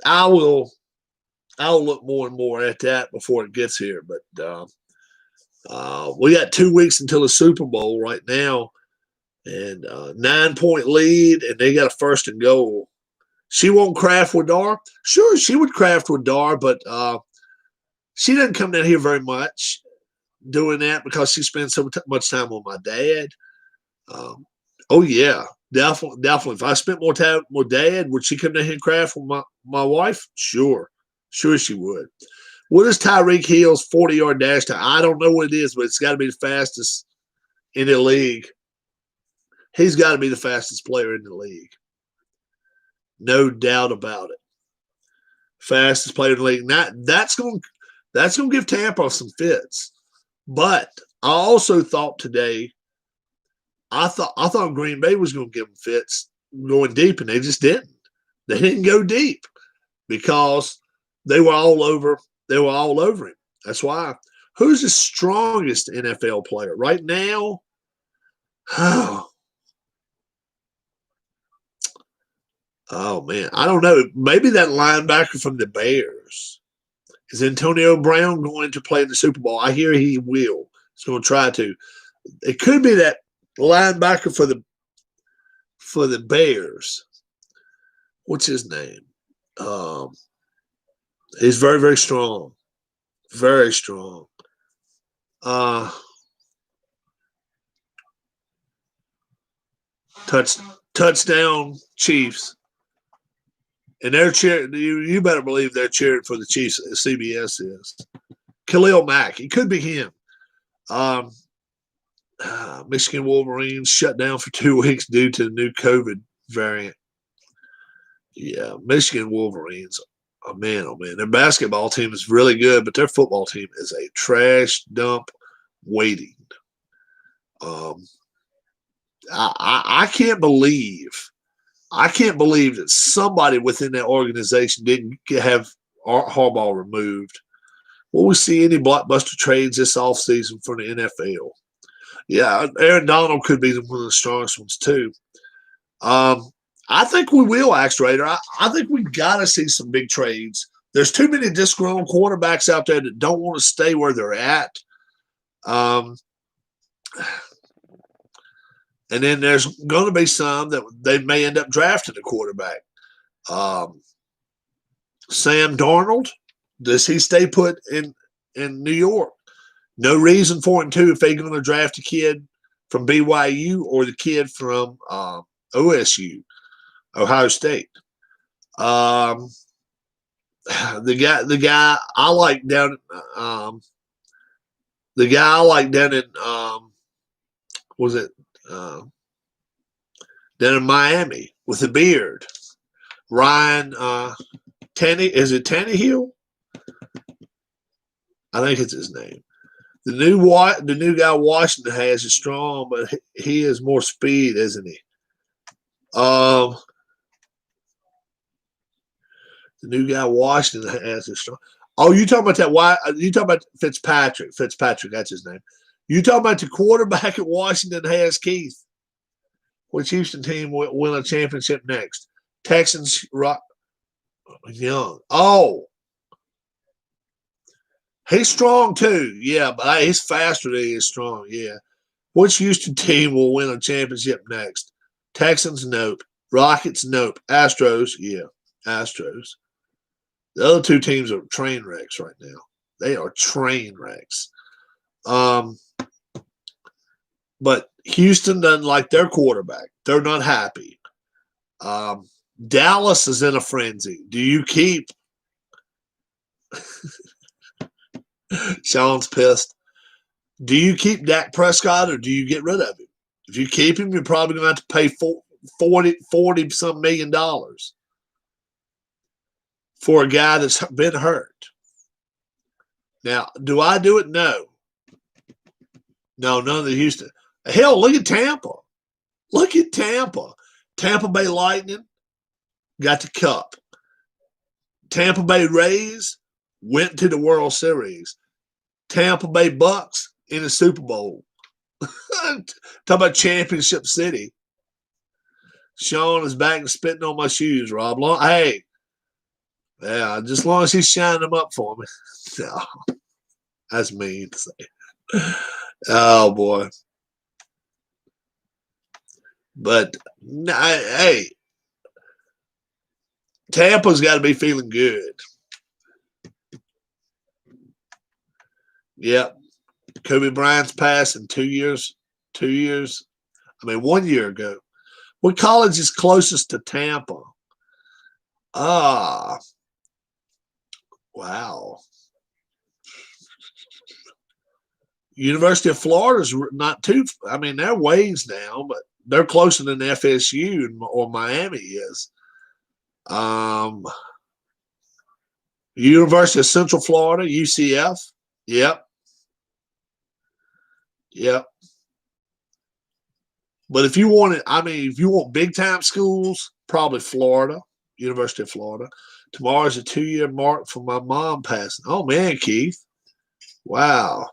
I will. I'll look more and more at that before it gets here. But we got 2 weeks until the Super Bowl right now, and 9-point lead, and they got a first and goal. She won't craft with Dar. Sure, she would craft with Dar, but she doesn't come down here very much doing that because she spends so much time with my dad. Um, oh yeah, definitely, definitely. If I spent more time with Dad, would she come down here and craft with my wife? Sure, sure she would. What is Tyreek Hill's 40-yard dash time? I don't know what it is, but it's got to be the fastest in the league. He's got to be the fastest player in the league. No doubt about it. Fastest player in the league. Now, that's going to give Tampa some fits. But I also thought today, I thought Green Bay was going to give them fits going deep, and they just didn't. They didn't go deep because they were all over. They were all over him. That's why. Who's the strongest NFL player right now? Oh man, I don't know. Maybe that linebacker from the Bears. Is Antonio Brown going to play in the Super Bowl? I hear he will. He's going to try to. It could be that linebacker for the Bears. What's his name? He's very, very strong. Very strong. Touchdown Chiefs. And they're cheering. You better believe they're cheering for the Chiefs. CBS is Khalil Mack. It could be him. Michigan Wolverines shut down for 2 weeks due to the new COVID variant. Yeah, Michigan Wolverines. Oh man, their basketball team is really good, but their football team is a trash dump waiting. I can't believe that somebody within that organization didn't have Harbaugh removed. Will we see any blockbuster trades this offseason for the NFL? Yeah, Aaron Donald could be one of the strongest ones too. I think we will, Axe Raider. I think we got to see some big trades. There's too many disgruntled quarterbacks out there that don't want to stay where they're at. And then there's going to be some that they may end up drafting a quarterback. Sam Darnold, does he stay put in New York? No reason for him to if they're going to draft a kid from BYU or the kid from OSU, Ohio State. The guy I like down in was it down in Miami with the beard, Ryan is it Tannehill? I think it's his name. The new guy Washington has is strong, but he has more speed, isn't he? The new guy Washington has is strong. Oh, you talking about that? Why you talking about Fitzpatrick? Fitzpatrick, that's his name. You talking about the quarterback at Washington has Keith? Which Houston team will win a championship next? Texans, Young. Oh, he's strong too. Yeah, but he's faster than he is strong. Yeah. Which Houston team will win a championship next? Texans, nope. Rockets, nope. Astros, yeah. Astros. The other two teams are train wrecks right now. They are train wrecks. But Houston doesn't like their quarterback. They're not happy. Dallas is in a frenzy. Do you keep Sean's pissed. Do you keep Dak Prescott or do you get rid of him? If you keep him, you're probably going to have to pay 40 some million dollars for a guy that's been hurt. Now, do I do it? No. No, none of the Houston. Hell, look at Tampa. Look at Tampa. Tampa Bay Lightning got the cup. Tampa Bay Rays went to the World Series. Tampa Bay Bucs in the Super Bowl. Talk about championship city. Sean is back and spitting on my shoes, Rob. Hey, yeah, just as long as he's shining them up for me. No, that's mean to say. Oh, boy. But, hey, Tampa's got to be feeling good. Yep. Kobe Bryant's passing 2 years. 2 years. 1 year ago. What college is closest to Tampa? Wow. University of Florida's not too. They're ways now, but they're closer than FSU or Miami is. University of Central Florida, UCF. Yep. But if you want it, if you want big time schools, probably Florida, University of Florida. Tomorrow's a 2-year mark for my mom passing. Oh man, Keith. Wow.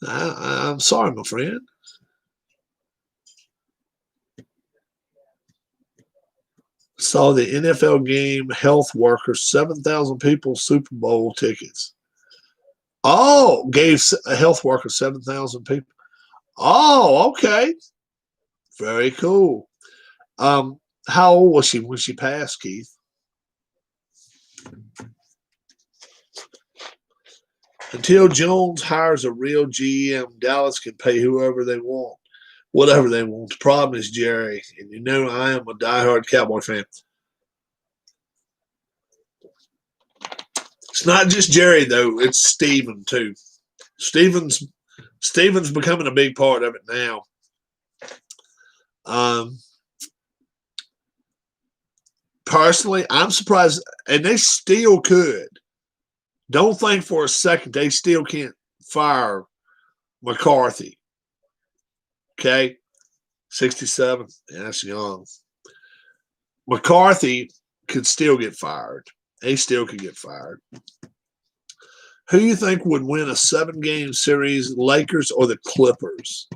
I'm sorry, my friend. Saw the NFL game, health workers, 7,000 people, Super Bowl tickets. Oh, gave a health worker 7,000 people. Oh, okay. Very cool. How old was she when she passed, Keith? Until Jones hires a real GM, Dallas can pay whoever they want, whatever they want. The problem is Jerry, and I am a diehard Cowboy fan. It's not just Jerry, though. It's Steven, too. Steven's becoming a big part of it now. Personally, I'm surprised, and they still could. Don't think for a second they still can't fire McCarthy. Okay? 67. Yeah, that's young. McCarthy could still get fired. He still could get fired. Who do you think would win a 7-game series, Lakers or the Clippers?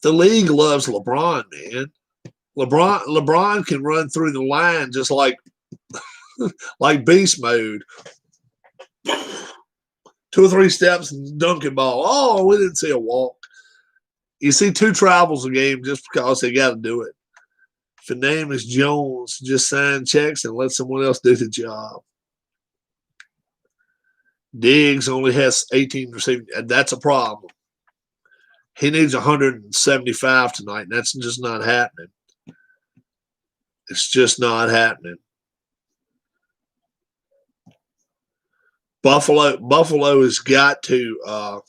The league loves LeBron, man. LeBron can run through the line just like beast mode. 2 or 3 steps and dunk it ball. Oh, we didn't see a walk. You see 2 travels a game just because they got to do it. If the name is Jones, just sign checks and let someone else do the job. Diggs only has 18 receiving. That's a problem. He needs 175 tonight, and that's just not happening. It's just not happening. Buffalo has got to,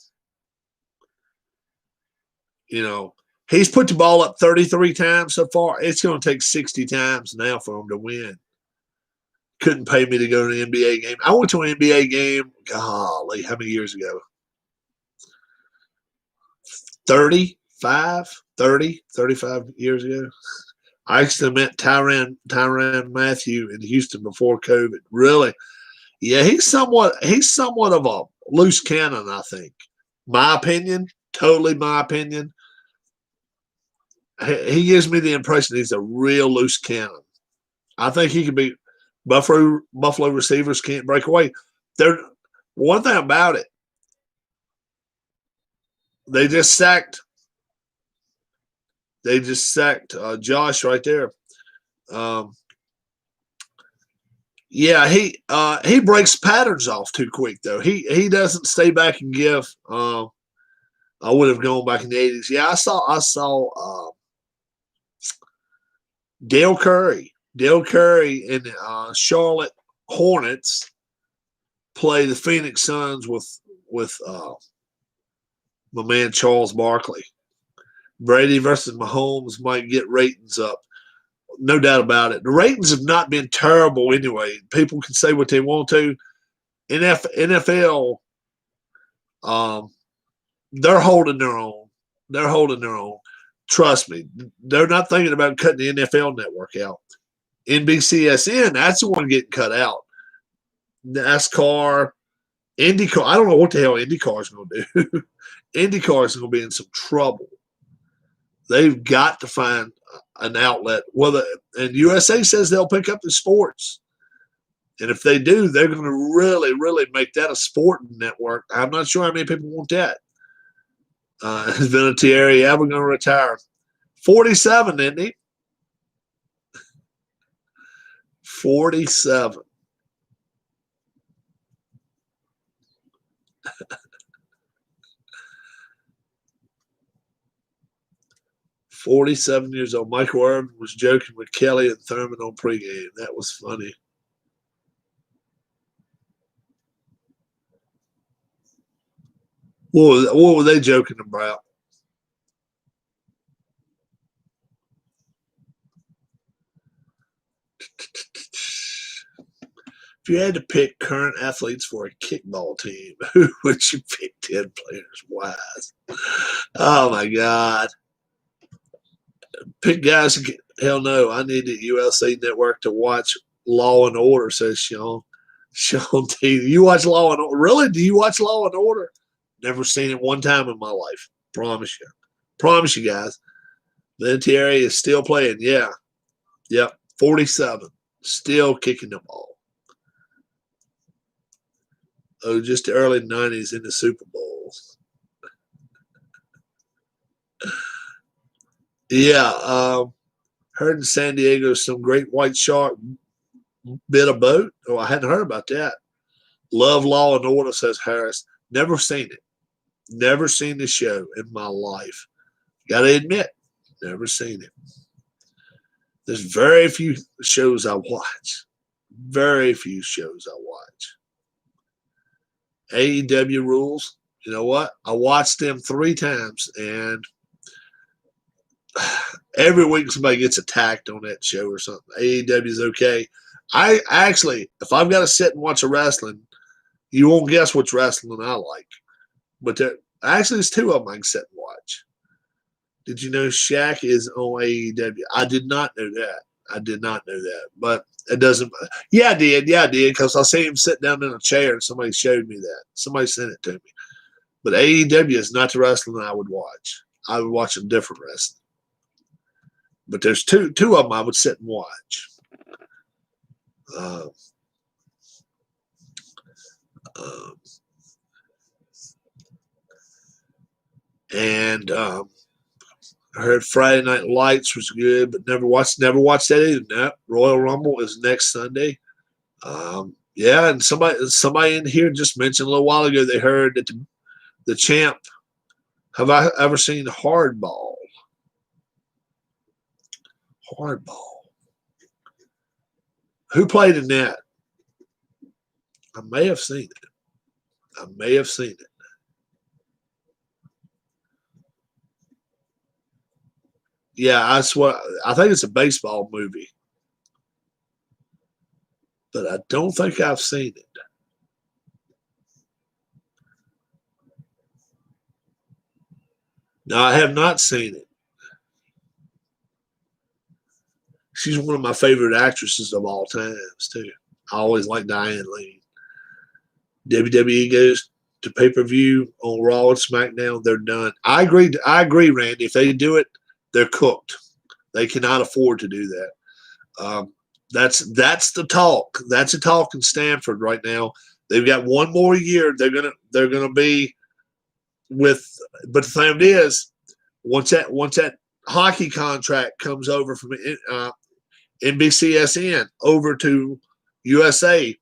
he's put the ball up 33 times so far. It's going to take 60 times now for him to win. Couldn't pay me to go to an NBA game. I went to an NBA game, golly, how many years ago? 35 years ago. I actually met Tyrann Mathieu in Houston before COVID. Really? Yeah, he's somewhat of a loose cannon, I think. My opinion, totally my opinion. He gives me the impression he's a real loose cannon. I think he could be. Buffalo receivers can't break away. One thing about it, they just sacked Josh right there. Yeah, he breaks patterns off too quick though. He doesn't stay back and give. I would have gone back in the 80s. Yeah, I saw Dale Curry and Charlotte Hornets play the Phoenix Suns with My man Charles Barkley. Brady versus Mahomes might get ratings up. No doubt about it. The ratings have not been terrible anyway. People can say what they want to. NFL, um, they're holding their own. They're holding their own. Trust me, they're not thinking about cutting the NFL network out. NBCSN, that's the one getting cut out. NASCAR, IndyCar. I don't know what the hell IndyCar is going to do. IndyCar is going to be in some trouble. They've got to find an outlet. And USA says they'll pick up the sports. And if they do, they're going to really, really make that a sporting network. I'm not sure how many people want that. Vinatieri ever going to retire? 47, isn't he? 47. "47 years old." Michael Irvin was joking with Kelly and Thurman on pregame. That was funny. What were they joking about? If you had to pick current athletes for a kickball team, who would you pick? 10 players. Wise. Oh, my God. Pick guys. Hell no. I need the ULC network to watch Law and Order, says Sean. Sean T. You watch Law and Order? Really? Do you watch Law and Order? Never seen it one time in my life. Promise you. Promise you guys. Vinatieri is still playing. Yeah. Yep. 47. Still kicking the ball. Oh, just the early 90s in the Super Bowls. Yeah. Heard in San Diego some great white shark bit a boat. Oh, I hadn't heard about that. Love Law and Order, says Harris. Never seen it. Never seen the show in my life. Got to admit, never seen it. There's very few shows I watch. Very few shows I watch. AEW rules. You know what? I watched them 3 times, and every week somebody gets attacked on that show or something. AEW is okay. I actually, if I've got to sit and watch a wrestling, you won't guess which wrestling I like. But actually, there's 2 of them I can sit and watch. Did you know Shaq is on AEW? I did not know that. I did not know that. But it doesn't. Yeah, I did. Yeah, I did. Because I see him sit down in a chair and somebody showed me that. Somebody sent it to me. But AEW is not the wrestling I would watch. I would watch a different wrestling. But there's two of them I would sit and watch. And I heard Friday Night Lights was good, but never watched that either. No, Royal Rumble is next Sunday. Yeah, and somebody in here just mentioned a little while ago they heard that the champ. Have I ever seen Hardball? Hardball. Who played in that? I may have seen it. Yeah, I swear. I think it's a baseball movie, but I don't think I've seen it. No, I have not seen it. She's one of my favorite actresses of all times, too. I always like Diane Lane. WWE goes to pay-per-view on Raw and SmackDown. They're done. I agree, Randy. If they do it, they're cooked. They cannot afford to do that. That's the talk. That's the talk in Stanford right now. They've got one more year. They're gonna be with. But the thing is, once that hockey contract comes over from NBCSN over to USA,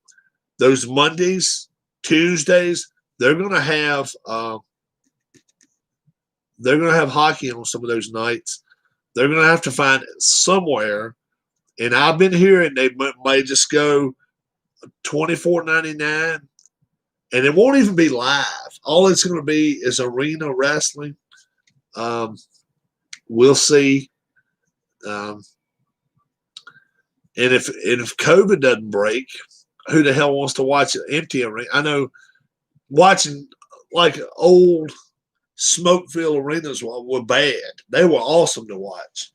those Mondays, Tuesdays, they're gonna have hockey on some of those nights. They're gonna have to find it somewhere. And I've been hearing they may just go $24.99 and it won't even be live. All it's going to be is arena wrestling. Um, we'll see. Um, and if COVID doesn't break, who the hell wants to watch an empty arena? I know watching like old smoke-filled arenas were bad. They were awesome to watch.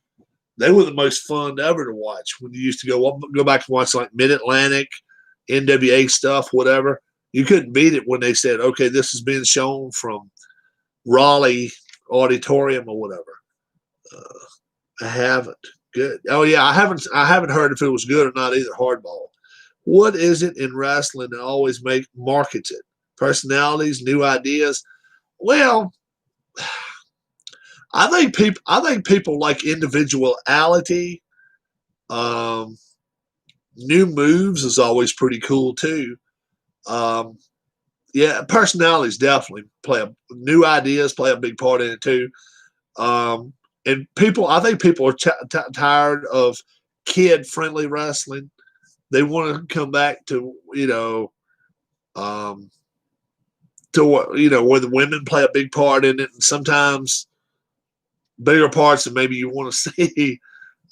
They were the most fun ever to watch when you used to go back and watch like Mid-Atlantic, NWA stuff, whatever. You couldn't beat it when they said, okay, this is being shown from Raleigh Auditorium or whatever. I haven't. Good. Oh yeah, I haven't heard if it was good or not either. Hardball. What is it in wrestling that always markets it? Personalities, new ideas. Well, I think people like individuality. New moves is always pretty cool too. Um, yeah, personalities definitely new ideas play a big part in it too. Um, and I think people are tired of kid-friendly wrestling. They want to come back to um, where the women play a big part in it, and sometimes bigger parts than maybe you want to see.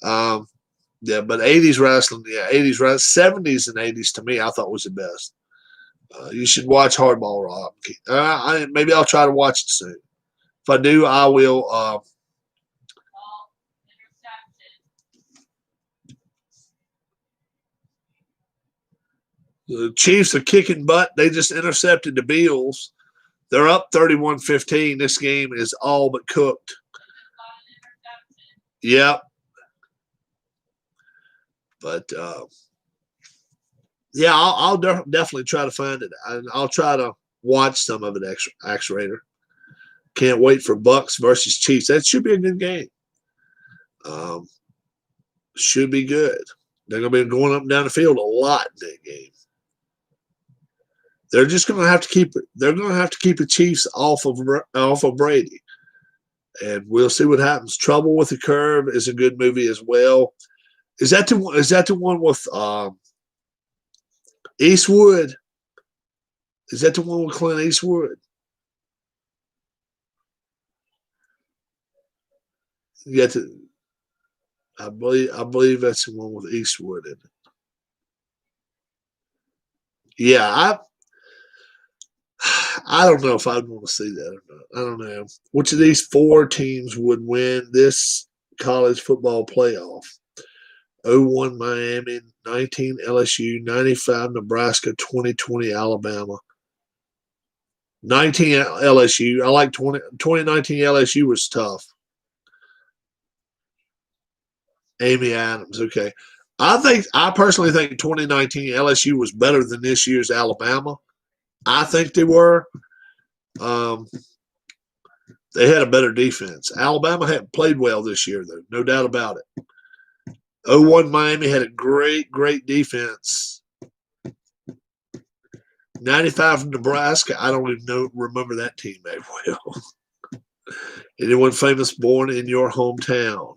Yeah, but 80s wrestling, 70s and 80s to me, I thought was the best. You should watch Hardball, Rob. Maybe I'll try to watch it soon. If I do, I will. The Chiefs are kicking butt. They just intercepted the Bills. They're up 31-15. This game is all but cooked. Yep. But yeah, I'll definitely try to find it. I'll try to watch some of it. X-Rater. Can't wait for Bucs versus Chiefs. That should be a good game. Should be good. They're going to be going up and down the field a lot in that game. They're just going to have to keep it. They're going to have to keep the Chiefs off of Brady, and we'll see what happens. Trouble with the Curve is a good movie as well. Is that the one with Eastwood? Is that the one with Clint Eastwood? I believe that's the one with Eastwood in it. Yeah, I don't know if I'd want to see that or not. I don't know. Which of these four teams would win this college football playoff? 01 Miami, 19 LSU, 95 Nebraska, 2020 Alabama. 19 LSU. I like 2019 LSU was tough. Amy Adams. Okay. I personally think 2019 LSU was better than this year's Alabama. I think they were. They had a better defense. Alabama hadn't played well this year, though. No doubt about it. 01 Miami had a great defense. 95 from Nebraska. I don't even remember that team very well. Anyone famous born in your hometown?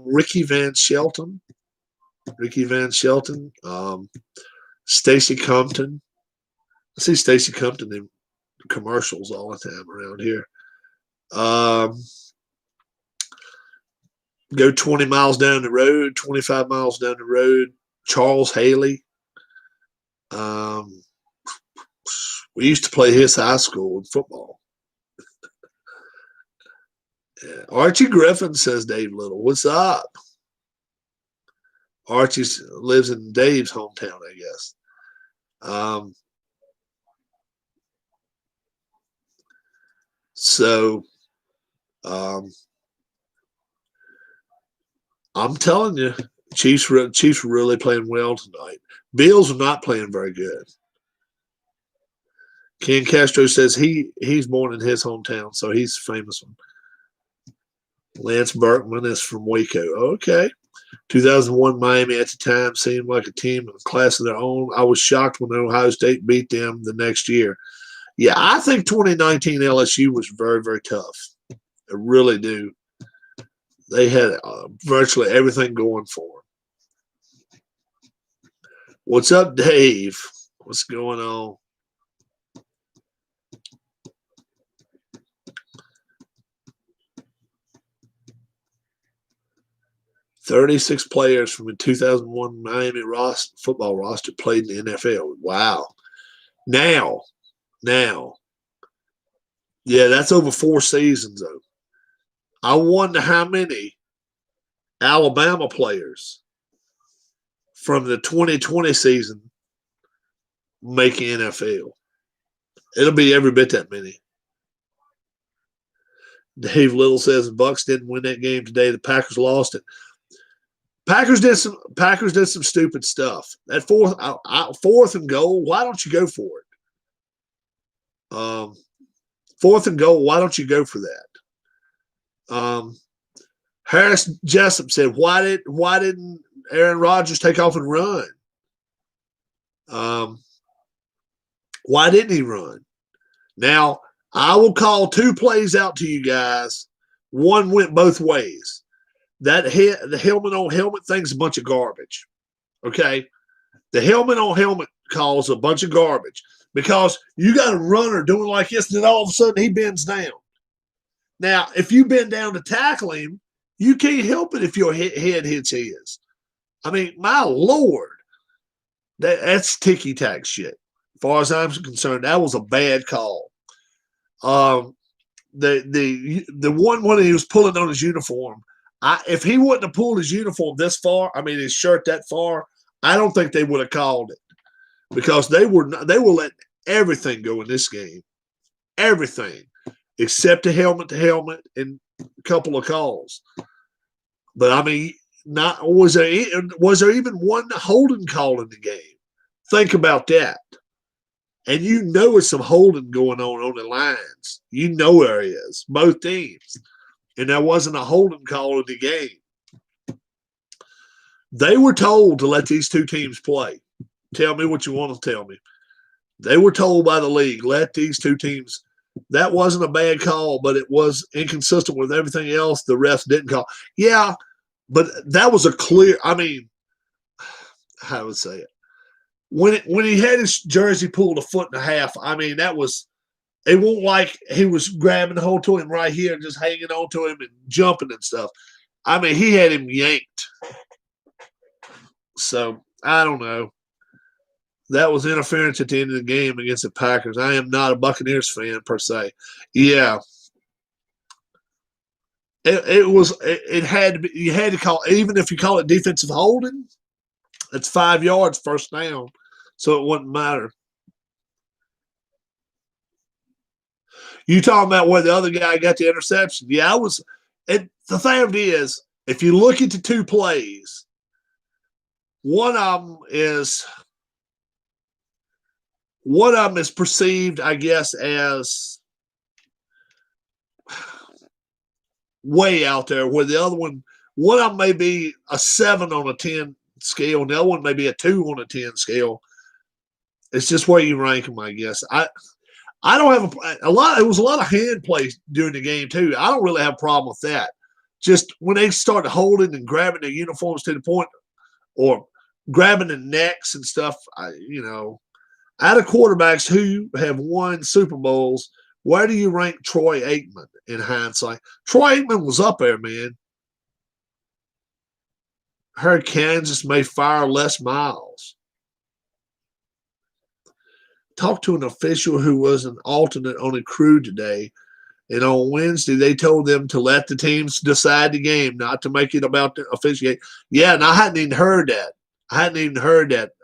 Ricky Van Shelton. Stacey Compton. I see Stacey Compton in commercials all the time around here. Go 20 miles down the road, 25 miles down the road. Charles Haley. We used to play his high school in football. Yeah. Archie Griffin, says Dave Little. What's up? Archie lives in Dave's hometown, I guess. I'm telling you, Chiefs were really playing well tonight. Bills are not playing very good. Ken Castro says he's born in his hometown, so he's a famous one. Lance Berkman is from Waco. Okay. 2001 Miami at the time seemed like a team in a class of their own. I was shocked when Ohio State beat them the next year. Yeah, I think 2019 LSU was very, very tough. I really do. They had virtually everything going for them. What's up, Dave? What's going on? "36 players from the 2001 Miami football roster played in the NFL." Wow. Now, yeah, that's over 4 seasons, though. I wonder how many Alabama players from the 2020 season make NFL. It'll be every bit that many. Dave Little says the Bucs didn't win that game today. The Packers lost it. Packers did some stupid stuff. That fourth and goal. Why don't you go for it? Fourth and goal. Why don't you go for that? Harris Jessup said, "Why didn't Aaron Rodgers take off and run? Why didn't he run?" Now, I will call 2 plays out to you guys. One went both ways. The helmet on helmet thing's a bunch of garbage. Okay? The helmet on helmet call is a bunch of garbage because you got a runner doing like this, and then all of a sudden he bends down. Now, if you bend down to tackle him, you can't help it if your head hits his. I mean, my Lord, that's ticky-tack shit. As far as I'm concerned, that was a bad call. The one when he was pulling on his uniform, if he wouldn't have pulled his uniform this far, I mean his shirt that far, I don't think they would have called it because they were letting everything go in this game, everything except the helmet to helmet and a couple of calls. But I mean, was there even one holding call in the game? Think about that. And you know it's some holding going on the lines. You know there is, both teams. And there wasn't a holding call in the game. They were told to let these 2 teams play. Tell me what you want to tell me. They were told by the league, let these 2 teams. That wasn't a bad call, but it was inconsistent with everything else the refs didn't call. Yeah, but that was a clear, I mean, how would I say it? When he had his jersey pulled a foot and a half, I mean, it won't like he was grabbing hold to him right here and just hanging on to him and jumping and stuff. I mean, he had him yanked. So, I don't know. That was interference at the end of the game against the Packers. I am not a Buccaneers fan per se. Yeah. It had to be, you had to call, even if you call it defensive holding, it's 5 yards first down, so it wouldn't matter. You talking about where the other guy got the interception? Yeah, the thing of it is, if you look at the 2 plays, one of them is perceived, I guess, as way out there, where the other one of them may be a 7 on a 10 scale, and the other one may be a 2 on a 10 scale. It's just where you rank them, I guess. I don't have a lot. It was a lot of hand play during the game too. I don't really have a problem with that. Just when they started holding and grabbing their uniforms to the point, or grabbing the necks and stuff, out of quarterbacks who have won Super Bowls, where do you rank Troy Aikman in hindsight? Troy Aikman was up there, man. Heard Kansas may fire Les Miles. Talked to an official who was an alternate on a crew today, and on Wednesday they told them to let the teams decide the game, not to make it about the officiate. Yeah, and I hadn't even heard that.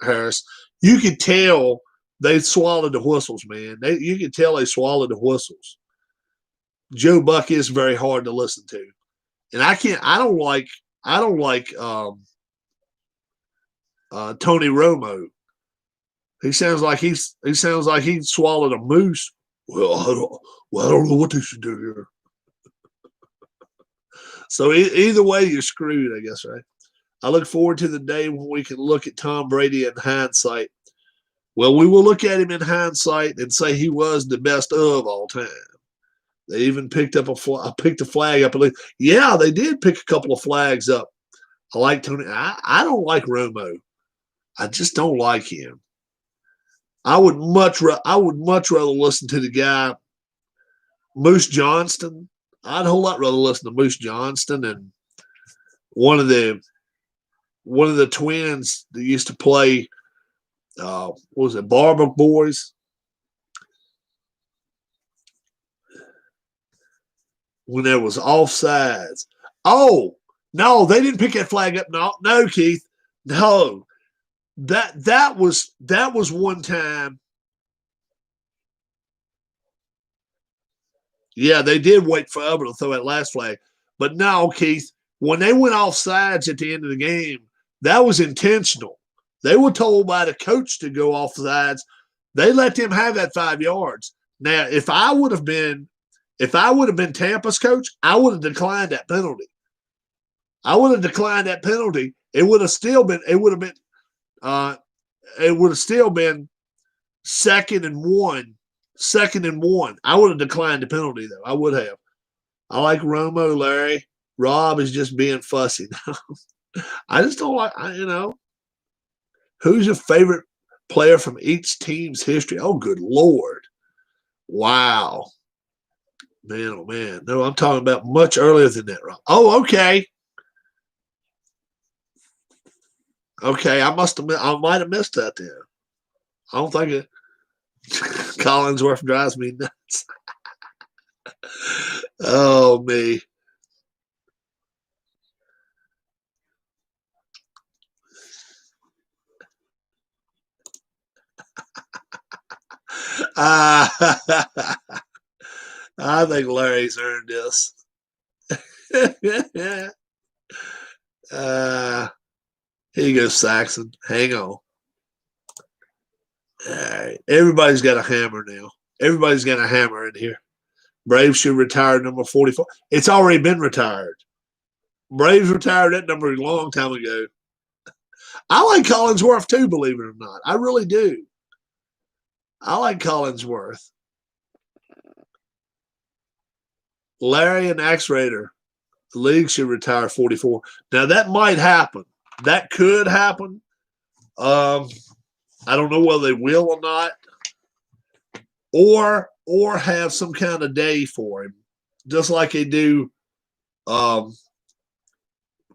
Harris. You could tell they swallowed the whistles, man. You could tell they swallowed the whistles. Joe Buck is very hard to listen to, and I don't like Tony Romo. He sounds like he swallowed a moose. Well, I don't know what they should do here. So either way, you're screwed, I guess, right? I look forward to the day when we can look at Tom Brady in hindsight. Well, we will look at him in hindsight and say he was the best of all time. They even picked a flag up. Yeah, they did pick a couple of flags up. I like Tony. I don't like Romo. I just don't like him. I would much rather listen to the guy Moose Johnston. I'd a whole lot rather listen to Moose Johnston and one of the one of the twins that used to play. What was it, Barber Boys? When there was offsides. Oh no, they didn't pick that flag up. No, no, Keith, no. That was one time. Yeah, they did wait forever to throw that last flag. But no, Keith, when they went off sides at the end of the game, that was intentional. They were told by the coach to go off sides. They let them have that 5 yards. Now, if I would have been Tampa's coach, I would have declined that penalty. I would have declined that penalty. It would have still been second and one. Second and one. I would have declined the penalty, though. I would have. I like Romo, Larry. Rob is just being fussy. I just don't like, who's your favorite player from each team's history? Oh, good Lord. Wow. Man, oh, man. No, I'm talking about much earlier than that, Rob. Oh, okay. Okay, I might have missed that then. I don't think it. Collinsworth drives me nuts. Oh, me. I think Larry's earned this. Here you go, Saxon. Hang on. All right. Everybody's got a hammer now. Everybody's got a hammer in here. Braves should retire number 44. It's already been retired. Braves retired that number a long time ago. I like Collinsworth too, believe it or not. I really do. I like Collinsworth. Larry and Axe Raider. The league should retire 44. Now, that might happen. That could happen. I don't know whether they will or not. Or have some kind of day for him, just like they do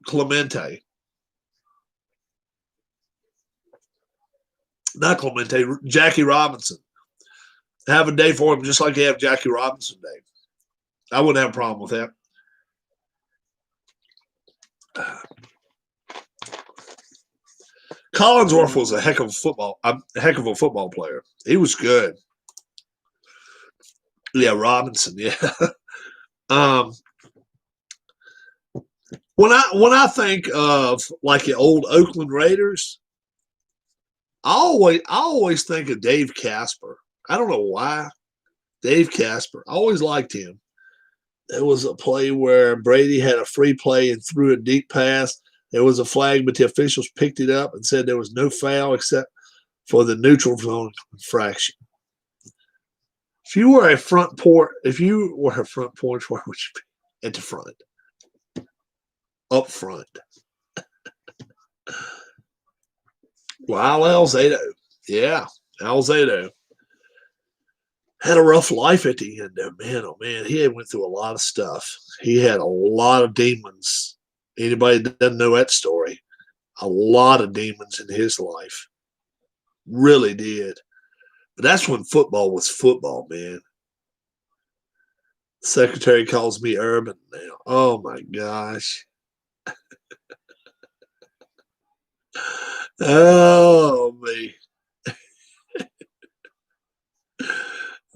Clemente. Not Clemente, Jackie Robinson. Have a day for him just like they have Jackie Robinson Day. I wouldn't have a problem with that. Collinsworth was a heck of a football player. He was good. Yeah, Robinson. Yeah. When I think of like the old Oakland Raiders, I always think of Dave Casper. I don't know why. Dave Casper. I always liked him. There was a play where Brady had a free play and threw a deep pass. There was a flag, but the officials picked it up and said there was no foul except for the neutral zone infraction. If you were a front porch, where would you be? At the front. Up front. Wow, Alzado. Yeah, Alzado. Had a rough life at the end, though. Man, oh man, he had went through a lot of stuff. He had a lot of demons. Anybody that doesn't know that story, a lot of demons in his life. Really did. But that's when football was football, man. Secretary calls me Urban now. Oh my gosh. Oh me.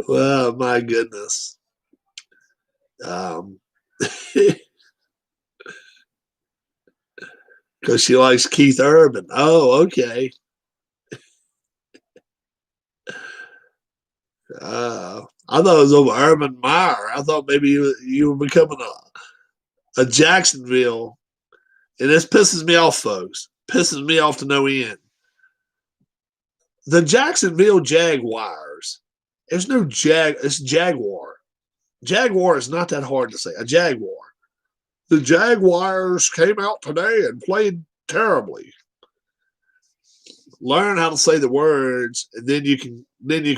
Well, my goodness. Because she likes Keith Urban. Oh, okay. I thought it was over Urban Meyer. I thought maybe you were becoming a Jacksonville. And this pisses me off, folks. Pisses me off to no end. The Jacksonville Jaguars. There's no it's Jaguar. Jaguar is not that hard to say. A Jaguar. The Jaguars came out today and played terribly. Learn how to say the words, and then you can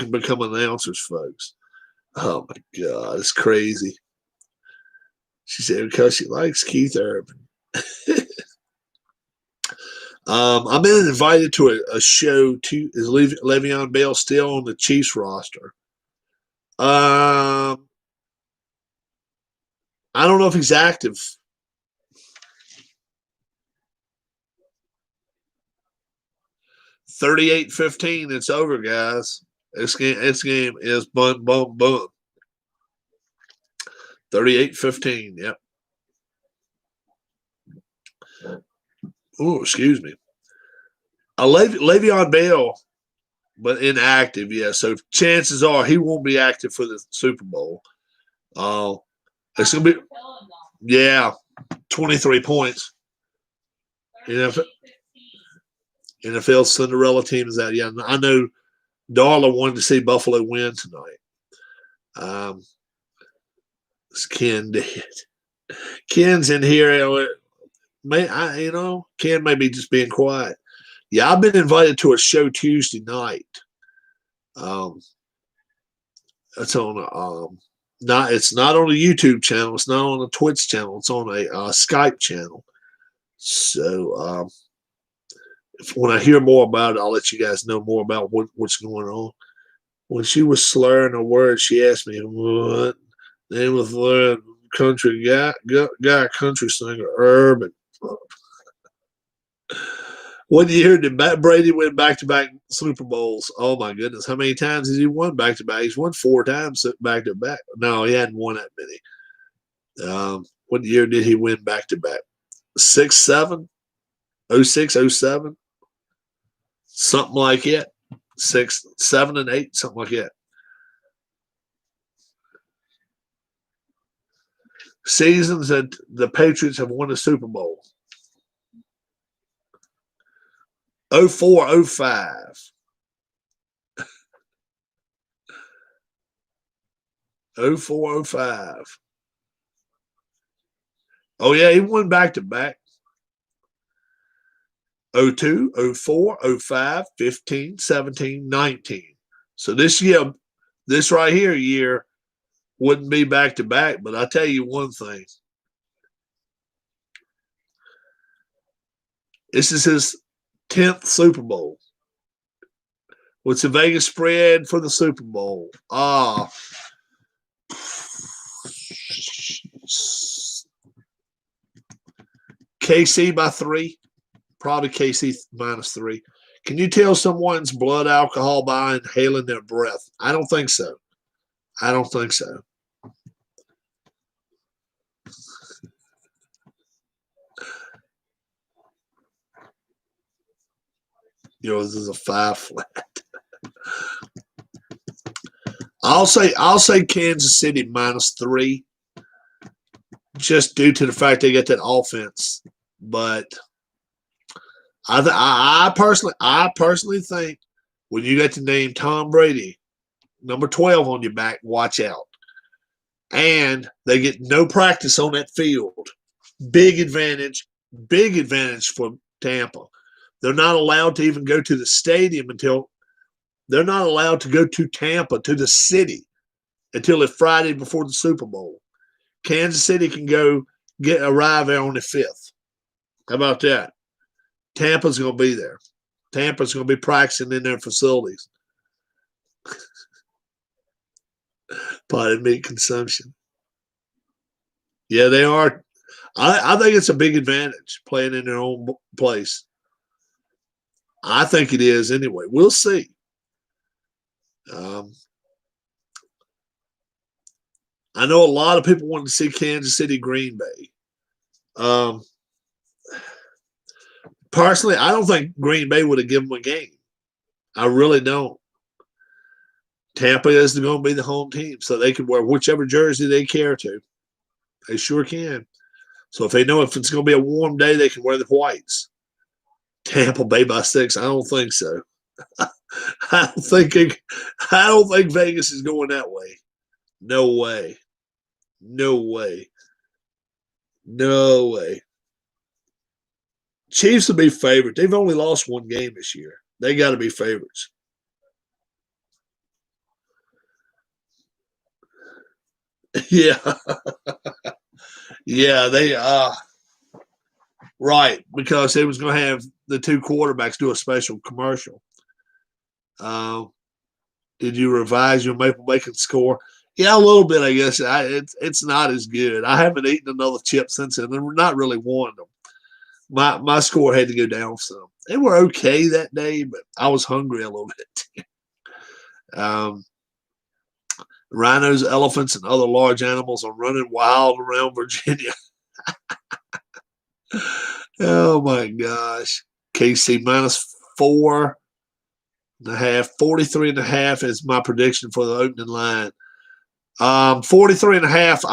become announcers, folks. Oh my God, it's crazy. She said because she likes Keith Urban. I've been invited to a show too. Is Le'Veon Bell still on the Chiefs roster? I don't know if he's active. 38-15. It's over, guys. This game is bun, bun, bun. 38-15. Yep. Oh, excuse me. Le'Veon Bell, but inactive, yeah. So chances are he won't be active for the Super Bowl. It's gonna be, yeah, 23 points. NFL Cinderella team is out. Yeah, I know. Darla wanted to see Buffalo win tonight. Ken did. Ken's in here. Ken may be just being quiet. Yeah, I've been invited to a show Tuesday night. It's on it's not on a YouTube channel. It's not on a Twitch channel. It's on a Skype channel. So when I hear more about it, I'll let you guys know more about what's going on. When she was slurring a word, she asked me what name of the country guy, country singer, Urban. What year did Brady win back-to-back Super Bowls? Oh, my goodness. How many times has he won back-to-back? He's won 4 times back-to-back. No, he hadn't won that many. What year did he win back-to-back? 6, 7? 06, 07? Something like that. 6, 7, and 8, something like that. Seasons that the Patriots have won the Super Bowl. 04, 05. 04, 05. Oh, yeah, he won back-to-back. 02, 04, 05, 15, 17, 19. So this right here year wouldn't be back-to-back, but I tell you one thing. This is his 10th Super Bowl. What's the Vegas spread for the Super Bowl? KC by 3. Probably KC -3. Can you tell someone's blood alcohol by inhaling their breath? I don't think so. I don't think so. Yours is a 5 flat. I'll say Kansas City -3, just due to the fact they get that offense. But I personally think when you get to name Tom Brady, number 12 on your back, watch out. And they get no practice on that field. Big advantage for Tampa. They're not allowed to even go to the stadium they're not allowed to go to Tampa, to the city, until the Friday before the Super Bowl. Kansas City can arrive there on the 5th. How about that? Tampa's going to be there. Tampa's going to be practicing in their facilities. Potted meat consumption. Yeah, they are. I think it's a big advantage playing in their own place. I think it is anyway. We'll see. I know a lot of people want to see Kansas City, Green Bay. Personally, I don't think Green Bay would have given them a game. I really don't. Tampa is going to be the home team, so they can wear whichever jersey they care to. They sure can. So if they know if it's going to be a warm day, they can wear the whites. Tampa Bay by 6. I don't think so. I don't think Vegas is going that way. No way. No way. No way. Chiefs will be favored. They've only lost 1 game this year. They got to be favorites. Yeah, yeah, they right, because they was going to have the two quarterbacks do a special commercial. Uh, did you revise your maple bacon score? Yeah, a little bit, I guess. It's not as good. I haven't eaten another chip since then, and we're not really wanting them. My score had to go down some. They were okay that day, but I was hungry a little bit. um, Rhinos, elephants, and other large animals are running wild around Virginia. Oh my gosh. KC -4.5. 43.5 is my prediction for the opening line. 43.5.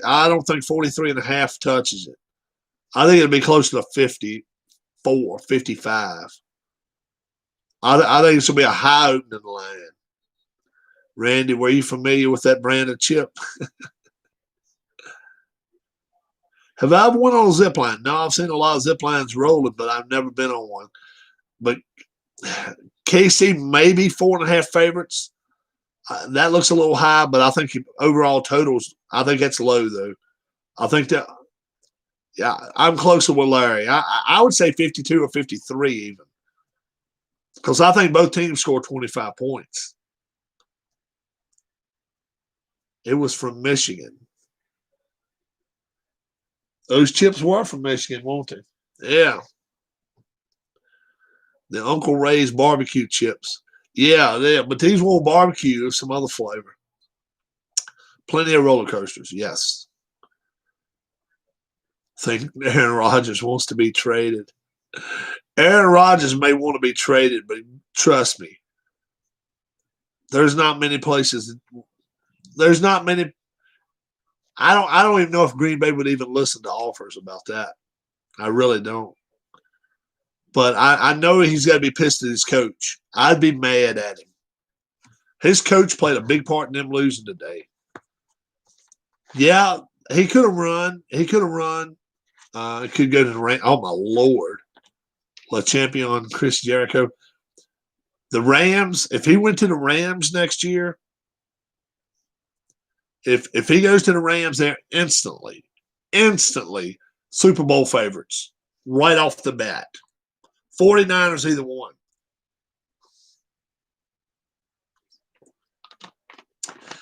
I don't think 43.5 touches it. I think it'll be closer to 54, 55. I think it's gonna be a high opening line. Randy, were you familiar with that brand of chip? Have I ever went on a zip line? No, I've seen a lot of zip lines rolling, but I've never been on one. But KC maybe 4.5 favorites. That looks a little high, but I think overall totals, I think that's low though. I think that, yeah, I'm closer with Larry. I would say 52 or 53 even, because I think both teams scored 25 points. It was from Michigan. Those chips were from Michigan, weren't they? Yeah. The Uncle Ray's barbecue chips. Yeah, but these won't barbecue, some other flavor. Plenty of roller coasters, yes. Think Aaron Rodgers wants to be traded. Aaron Rodgers may want to be traded, but trust me, there's not many places. There's not many. I don't even know if Green Bay would even listen to offers about that. I really don't. But I know he's got to be pissed at his coach. I'd be mad at him. His coach played a big part in them losing today. Yeah, he could have run. He could have run. Could go to the rank. Oh my Lord, Le Champion Chris Jericho. The Rams. If he went to the Rams next year, if he goes to the Rams, they're instantly Super Bowl favorites right off the bat. 49ers either one.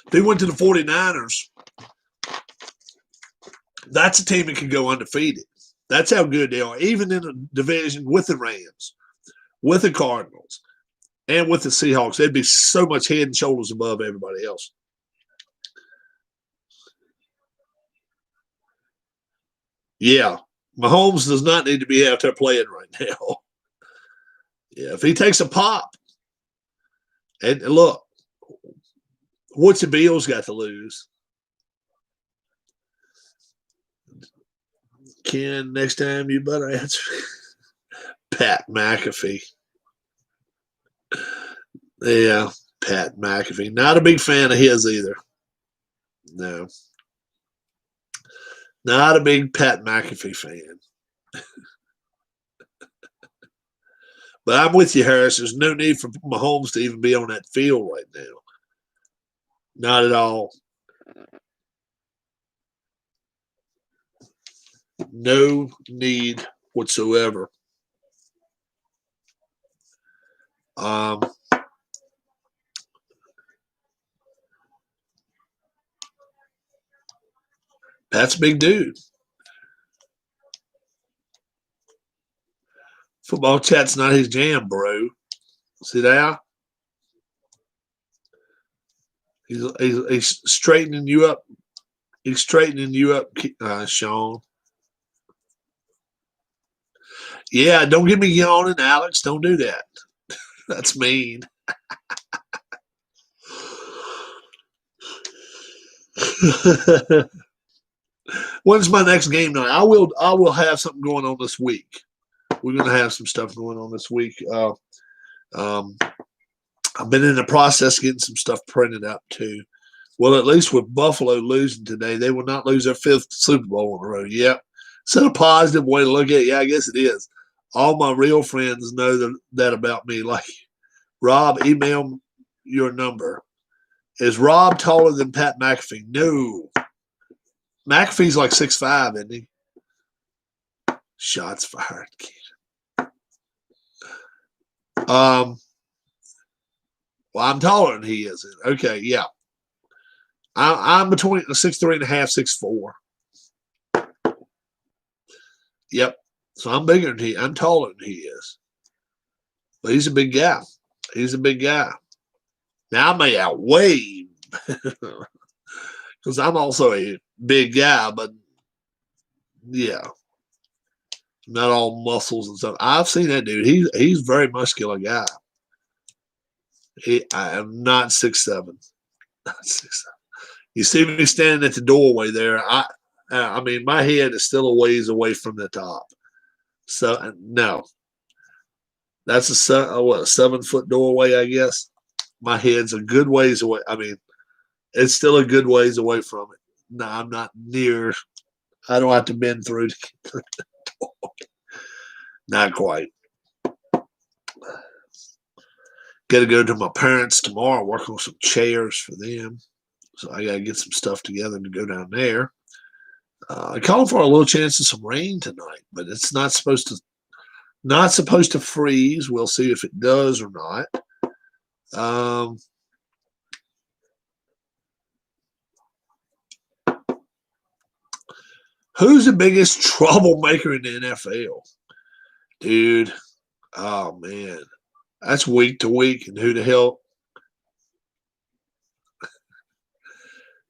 If he went to the 49ers, that's a team that could go undefeated. That's how good they are, even in a division with the Rams, with the Cardinals, and with the Seahawks. They'd be so much head and shoulders above everybody else. Yeah, Mahomes does not need to be out there playing right now. Yeah, if he takes a pop, and look, what's the Bills got to lose? Ken, next time you better answer. Pat McAfee. Yeah, Pat McAfee. Not a big fan of his either. No. Not a big Pat McAfee fan. But I'm with you, Harris. There's no need for Mahomes to even be on that field right now. Not at all. No need whatsoever. Pat's a big dude. Football chat's not his jam, bro. See that? He's straightening you up. He's straightening you up, Sean. Yeah, don't get me yawning, Alex. Don't do that. That's mean. When's my next game night? I will have something going on this week. We're gonna have some stuff going on this week. I've been in the process of getting some stuff printed up too. Well, at least with Buffalo losing today, they will not lose their 5th Super Bowl in a row. Yep. Is that a positive way to look at it? Yeah, I guess it is. All my real friends know that about me. Like, Rob, email your number. Is Rob taller than Pat McAfee? No. McAfee's like 6'5", isn't he? Shots fired. Well, I'm taller than he is. Okay, yeah. I'm between 6'3" and a half, 6'4". Yep. So I'm bigger than he. I'm taller than he is. But he's a big guy. He's a big guy. Now I may outweigh because I'm also a big guy, but yeah, not all muscles and stuff. I've seen that dude. He's a very muscular guy. I am not 6'7". Not 6'7". You see me standing at the doorway there. I mean, my head is still a ways away from the top. So no, that's a 7-foot doorway, I guess. My head's a good ways away. I mean, it's still a good ways away from it. No, I'm not near. I don't have to bend through to get through the door. Not quite. Got to go to my parents tomorrow, work on some chairs for them. So I got to get some stuff together to go down there. I called for a little chance of some rain tonight, but it's not supposed to freeze. We'll see if it does or not. Who's the biggest troublemaker in the NFL? Dude, oh man. That's week to week. And who the hell?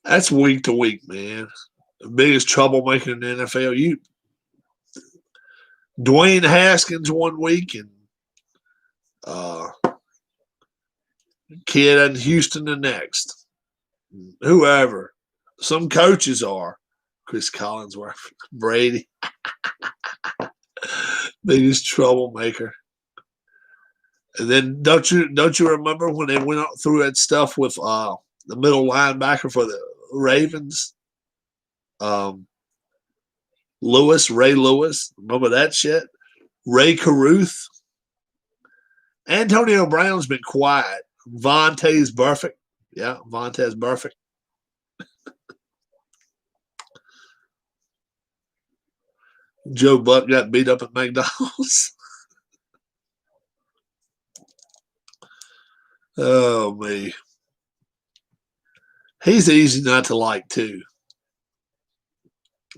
That's week to week, man. The biggest troublemaker in the NFL. Dwayne Haskins 1 week and kid in Houston the next. Whoever. Some coaches are. Chris Collinsworth, Brady. Biggest troublemaker. And then don't you remember when they went through that stuff with the middle linebacker for the Ravens? Ray Lewis. Remember that shit? Ray Caruth. Antonio Brown's been quiet. Vontae's perfect. Yeah, Vontae's perfect. Joe Buck got beat up at McDonald's. Oh, me. He's easy not to like, too.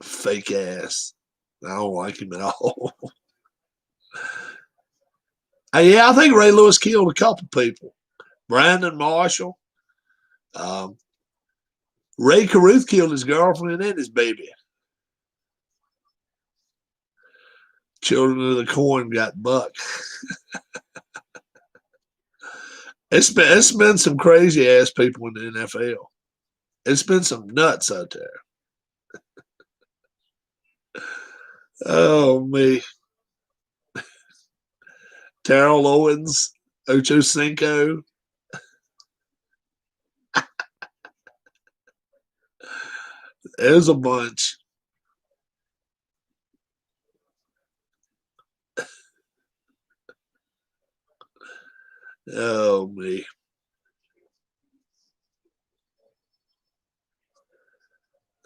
Fake ass. I don't like him at all. Yeah, I think Ray Lewis killed a couple people. Brandon Marshall. Ray Caruth killed his girlfriend and his baby. Children of the Corn got Buck. It's been some crazy ass people in the NFL. It's been some nuts out there. Oh me. Terrell Owens, Ocho Cinco. There's a bunch. Oh me.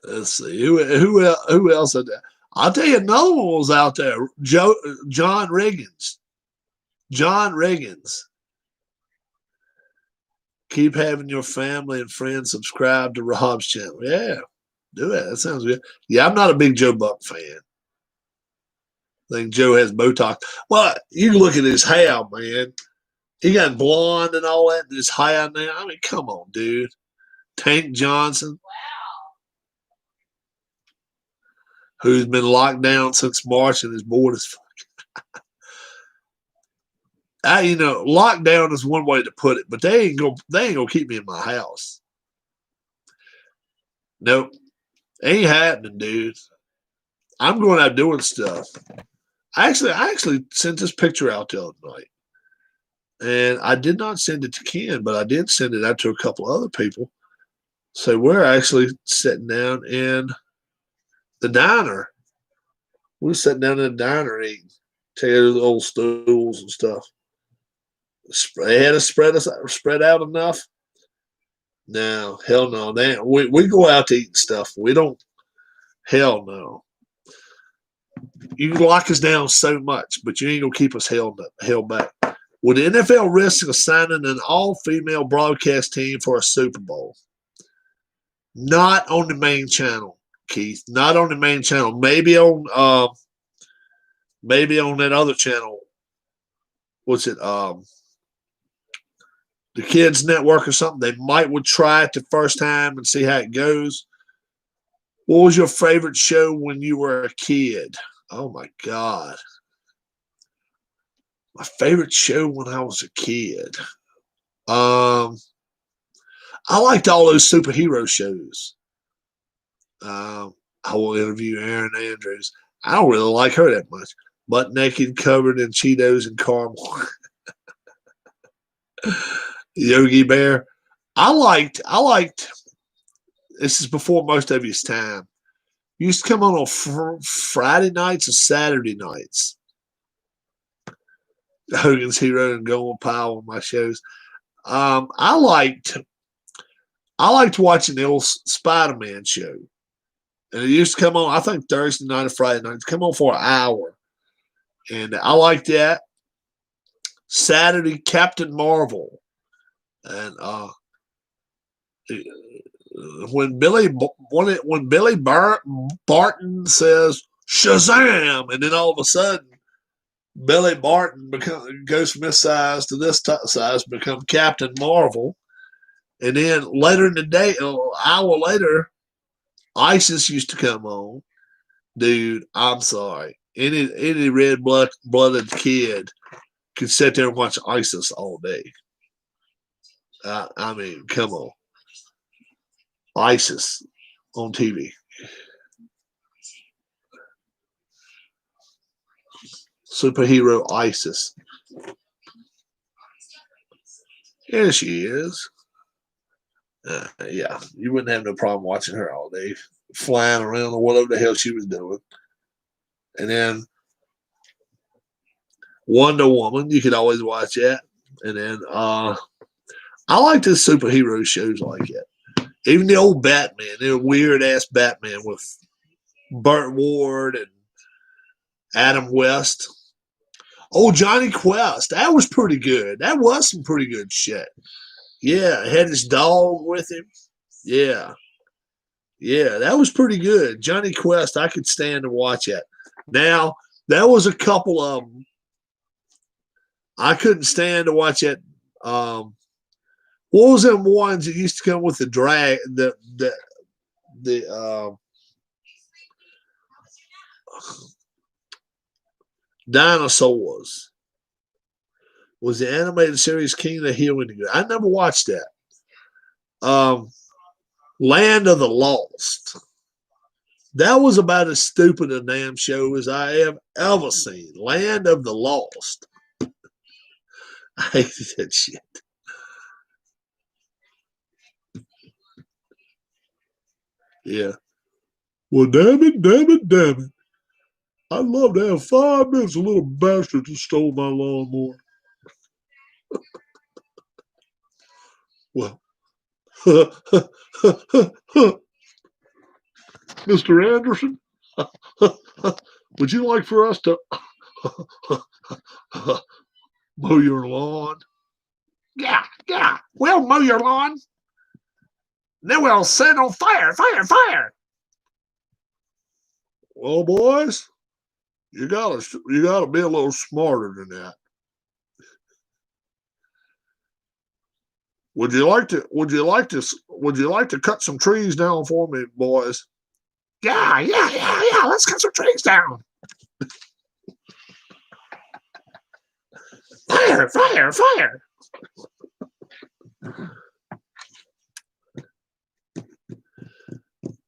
Let's see who else out there. I'll tell you another one was out there. John Riggins. John Riggins. Keep having your family and friends subscribe to Rob's channel. Yeah, do it. That sounds good. Yeah, I'm not a big Joe Buck fan. I think Joe has Botox. Well, you look at his hair, man. He got blonde and all that in his hair now. I mean, come on, dude. Tank Johnson, who's been locked down since March and is bored as fuck. Lockdown is one way to put it, but they ain't gonna keep me in my house. Nope. Ain't happening, dude. I'm going out doing stuff. I actually sent this picture out the other night. And I did not send it to Ken, but I did send it out to a couple other people. So we're actually sitting down in the diner. We're sitting down in the diner eating. tear the old stools and stuff. They had to spread out enough. No, hell no. We go out to eat stuff. We don't. Hell no. You can lock us down so much, but you ain't gonna keep us held back. Would the NFL risk assigning an all-female broadcast team for a Super Bowl? Not on the main channel, Keith. Not on the main channel. Maybe on that other channel. What's it? The Kids Network or something. They would try it the first time and see how it goes. What was your favorite show when you were a kid? Oh my God. My favorite show when I was a kid. I liked all those superhero shows. I will interview Aaron Andrews. I don't really like her that much. Butt naked, covered in Cheetos and caramel. Yogi Bear. I liked. This is before most of his time. Used to come on Friday nights or Saturday nights. Hogan's Hero and Golden Pile on my shows. I liked watching the old Spider-Man show. And it used to come on, I think, Thursday night or Friday night. Come on for an hour. And I liked that. Saturday, Captain Marvel. And when Billy Barton says Shazam, and then all of a sudden Billy Barton goes from this size to this size, become Captain Marvel, and then later in the day, an hour later, ISIS used to come on. Dude, I'm sorry, any red-blooded kid could sit there and watch ISIS all day. I mean, come on. ISIS on TV. Superhero ISIS. Here she is. Yeah, you wouldn't have no problem watching her all day, flying around or whatever the hell she was doing. And then Wonder Woman, you could always watch that. And then I like the superhero shows like that. Even the old Batman, the weird ass Batman with Burt Ward and Adam West. Oh, Johnny Quest, that was pretty good. That was some pretty good shit. Yeah, had his dog with him. Yeah, that was pretty good. Johnny Quest, I could stand to watch that. Now, there was a couple of them I couldn't stand to watch that. What was them ones that used to come with the drag, the dinosaurs? Was the animated series King of the Hill any good? I never watched that. Land of the Lost. That was about as stupid a damn show as I have ever seen. Land of the Lost. I hated that shit. Yeah. Well, damn it. I'd love to have 5 minutes. A little bastard just stole my lawnmower. Well, Mr. Anderson, would you like for us to mow your lawn? Yeah. We'll mow your lawn. Then we'll set on fire. Well, boys, you gotta be a little smarter than that. Would you like to cut some trees down for me, boys? Yeah. Let's cut some trees down. Fire.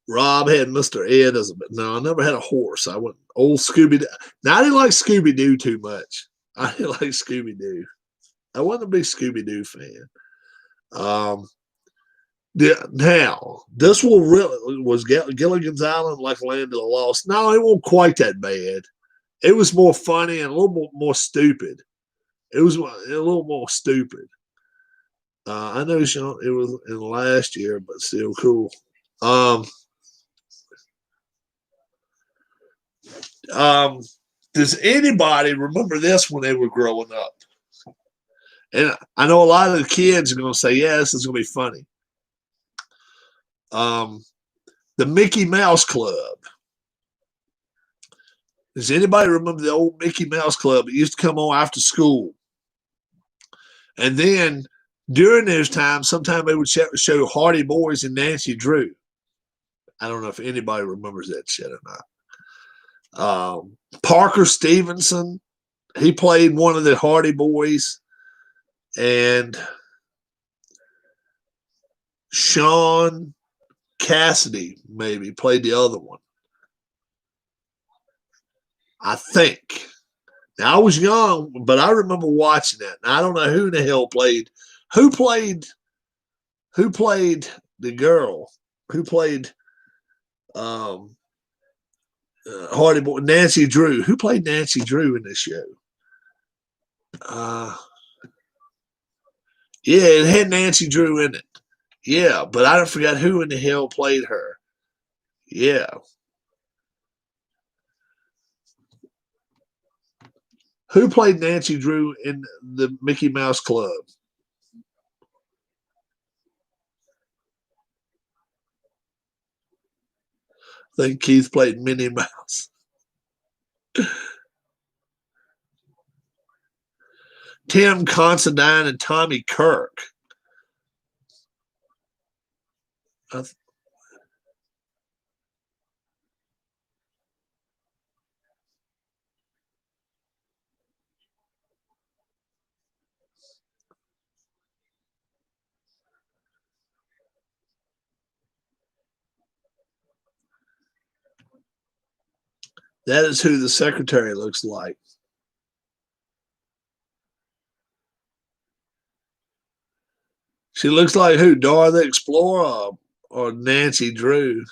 Rob had Mr. Ed as a no. I never had a horse. I went old Scooby Doo. Now I didn't like Scooby Doo too much. I didn't like Scooby Doo. I wasn't a big Scooby Doo fan. Now this was Gilligan's Island like Land of the Lost. No, it wasn't quite that bad. It was more funny and a little more stupid. It was a little more stupid. I know Sean, it was in last year, but still cool. Um, um, does anybody remember this when they were growing up? And I know a lot of the kids are going to say, "Yeah, this is going to be funny." Um, the Mickey Mouse Club. Does anybody remember the old Mickey Mouse Club? It used to come on after school, and then during those times, sometimes they would show Hardy Boys and Nancy Drew. I don't know if anybody remembers that shit or not. Parker Stevenson, he played one of the Hardy Boys, and Sean Cassidy maybe played the other one. I think. Now I was young, but I remember watching that. And I don't know who the hell played. Who played? Who played the girl? Who played Hardy Boy? Nancy Drew. Who played Nancy Drew in this show? Yeah, it had Nancy Drew in it. Yeah, but I don't forget who in the hell played her. Yeah. Who played Nancy Drew in the Mickey Mouse Club? I think Keith played Minnie Mouse. Tim Considine and Tommy Kirk. That is who the secretary looks like. She looks like who? Dora the Explorer or Nancy Drew?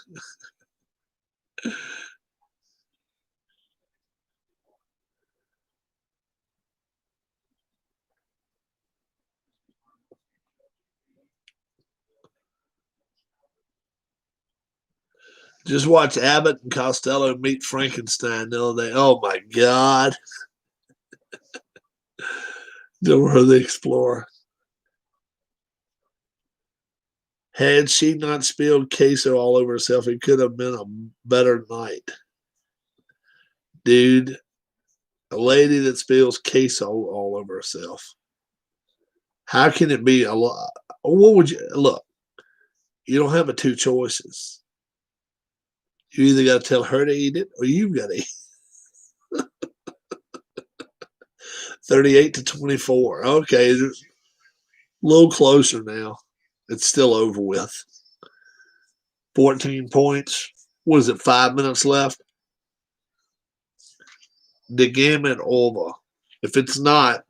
Just watch Abbott and Costello meet Frankenstein the other day. Oh my God. Dora the Explorer. Had she not spilled queso all over herself, it could have been a better night. Dude, a lady that spills queso all over herself. How can it be a lot? What would you look? You don't have a two choices. You either got to tell her to eat it or you've got to eat 38 to 24. Okay, a little closer now. It's still over with. 14 points. What is it, 5 minutes left? The gamut over. If it's not,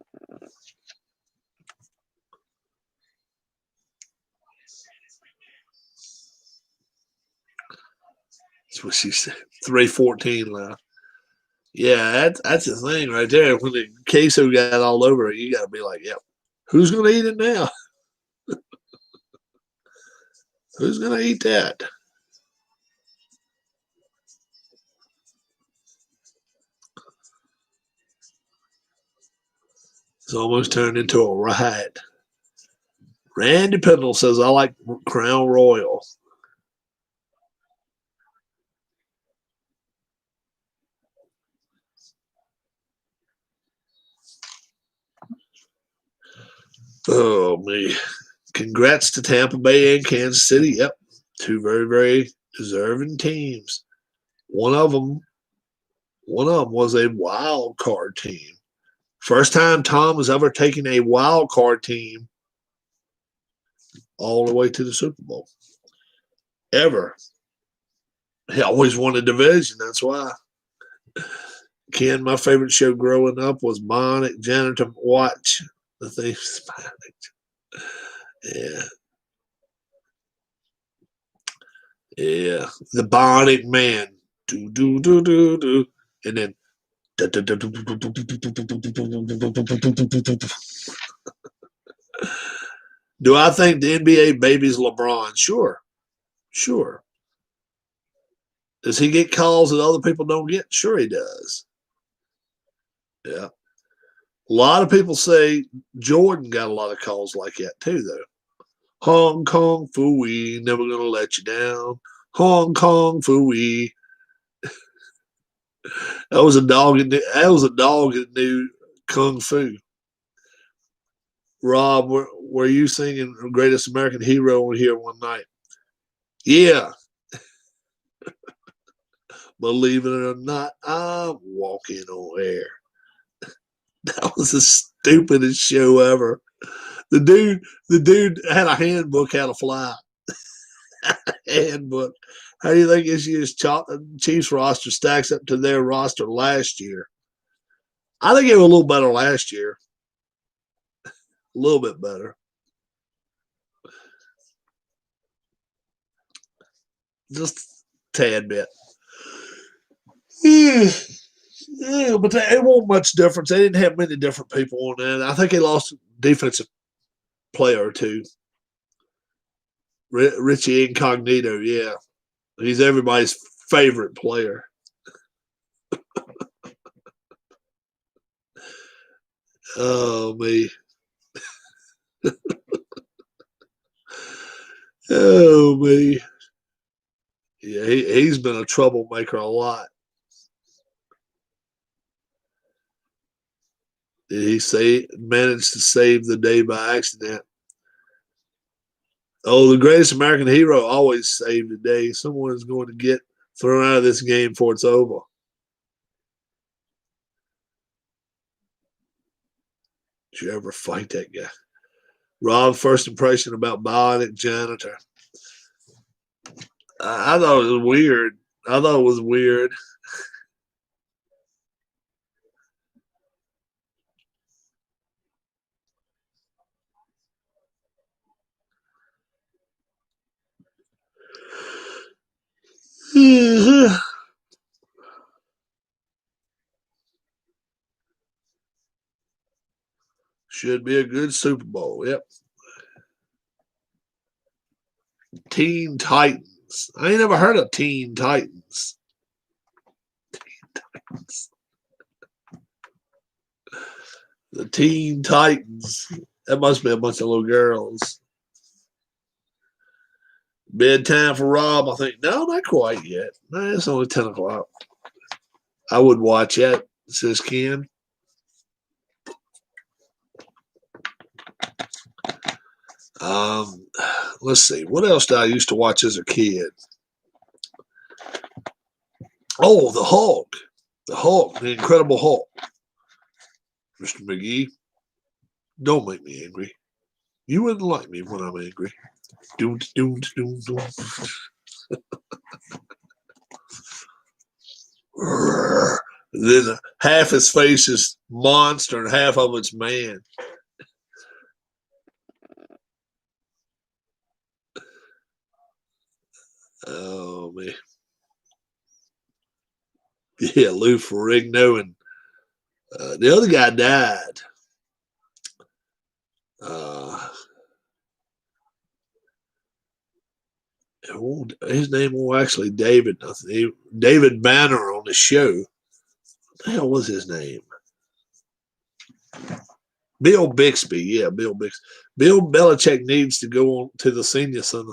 that's what she said. 3:14 left. Yeah, that's the thing right there. When the queso got all over it, you got to be like, yep. Who's going to eat it now? Who's going to eat that? It's almost turned into a riot. Randy Pendle says, I like Crown Royal. Oh, me. Congrats to Tampa Bay and Kansas City. Yep. Two very, very deserving teams. One of them was a wild card team. First time Tom has ever taken a wild card team all the way to the Super Bowl. Ever. He always won a division. That's why. Ken, my favorite show growing up was Bionic Janitor Watch. The Thief's Bionic. Yeah. Yeah. The Bionic Man. Do, do, do, do, do. And then Do I think the NBA baby's LeBron? Sure, sure. Does he get calls that other people don't get? Sure, he does. Yeah. A lot of people say Jordan got a lot of calls like that too, though. Hong Kong Fooey, never gonna let you down. Hong Kong Fooey. That was a dog. That knew kung fu. Rob, were you singing "Greatest American Hero" here one night? Yeah, believe it or not, I'm walking on air. That was the stupidest show ever. The dude had a handbook how to fly. Handbook. How do you think this year's Chiefs roster stacks up to their roster last year? I think it was a little better last year. A little bit better. Just a tad bit. Yeah, yeah, but it wasn't much difference. They didn't have many different people on that. I think they lost a defensive player or two. Richie Incognito, yeah. He's everybody's favorite player. Oh, me. Oh, me. Yeah, he's been a troublemaker a lot. Did he managed to save the day by accident? Oh, the greatest American hero always saved the day. Someone's going to get thrown out of this game before it's over. Did you ever fight that guy? Rob, first impression about Bionic Janitor. I thought it was weird. I thought it was weird. Should be a good Super Bowl. Yep. Teen Titans. I ain't never heard of Teen Titans. The Teen Titans. That must be a bunch of little girls. Bedtime for Rob, I think. No, not quite yet. No, it's only 10 o'clock. I would watch that, says Ken. Let's see. What else did I used to watch as a kid? Oh, the Hulk. The Hulk, the Incredible Hulk. Mr. McGee, don't make me angry. You wouldn't like me when I'm angry. Doom, doom, doom, doom. Then half his face is monster and half of it's man. Oh, man. Yeah, Lou Ferrigno and the other guy died. His name was actually David. David Banner on the show. What the hell was his name? Bill Bixby. Yeah, Bill Bixby. Bill Belichick needs to go on to the senior center.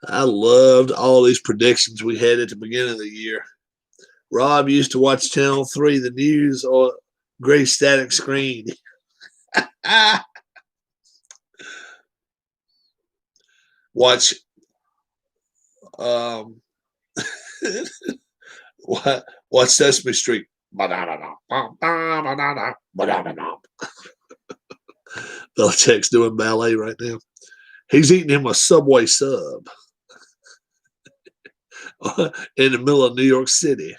I loved all these predictions we had at the beginning of the year. Rob used to watch Channel 3, the news, or gray static screen. Watch watch Sesame Street. Belichick's doing ballet right now. He's eating him a Subway sub in the middle of New York City.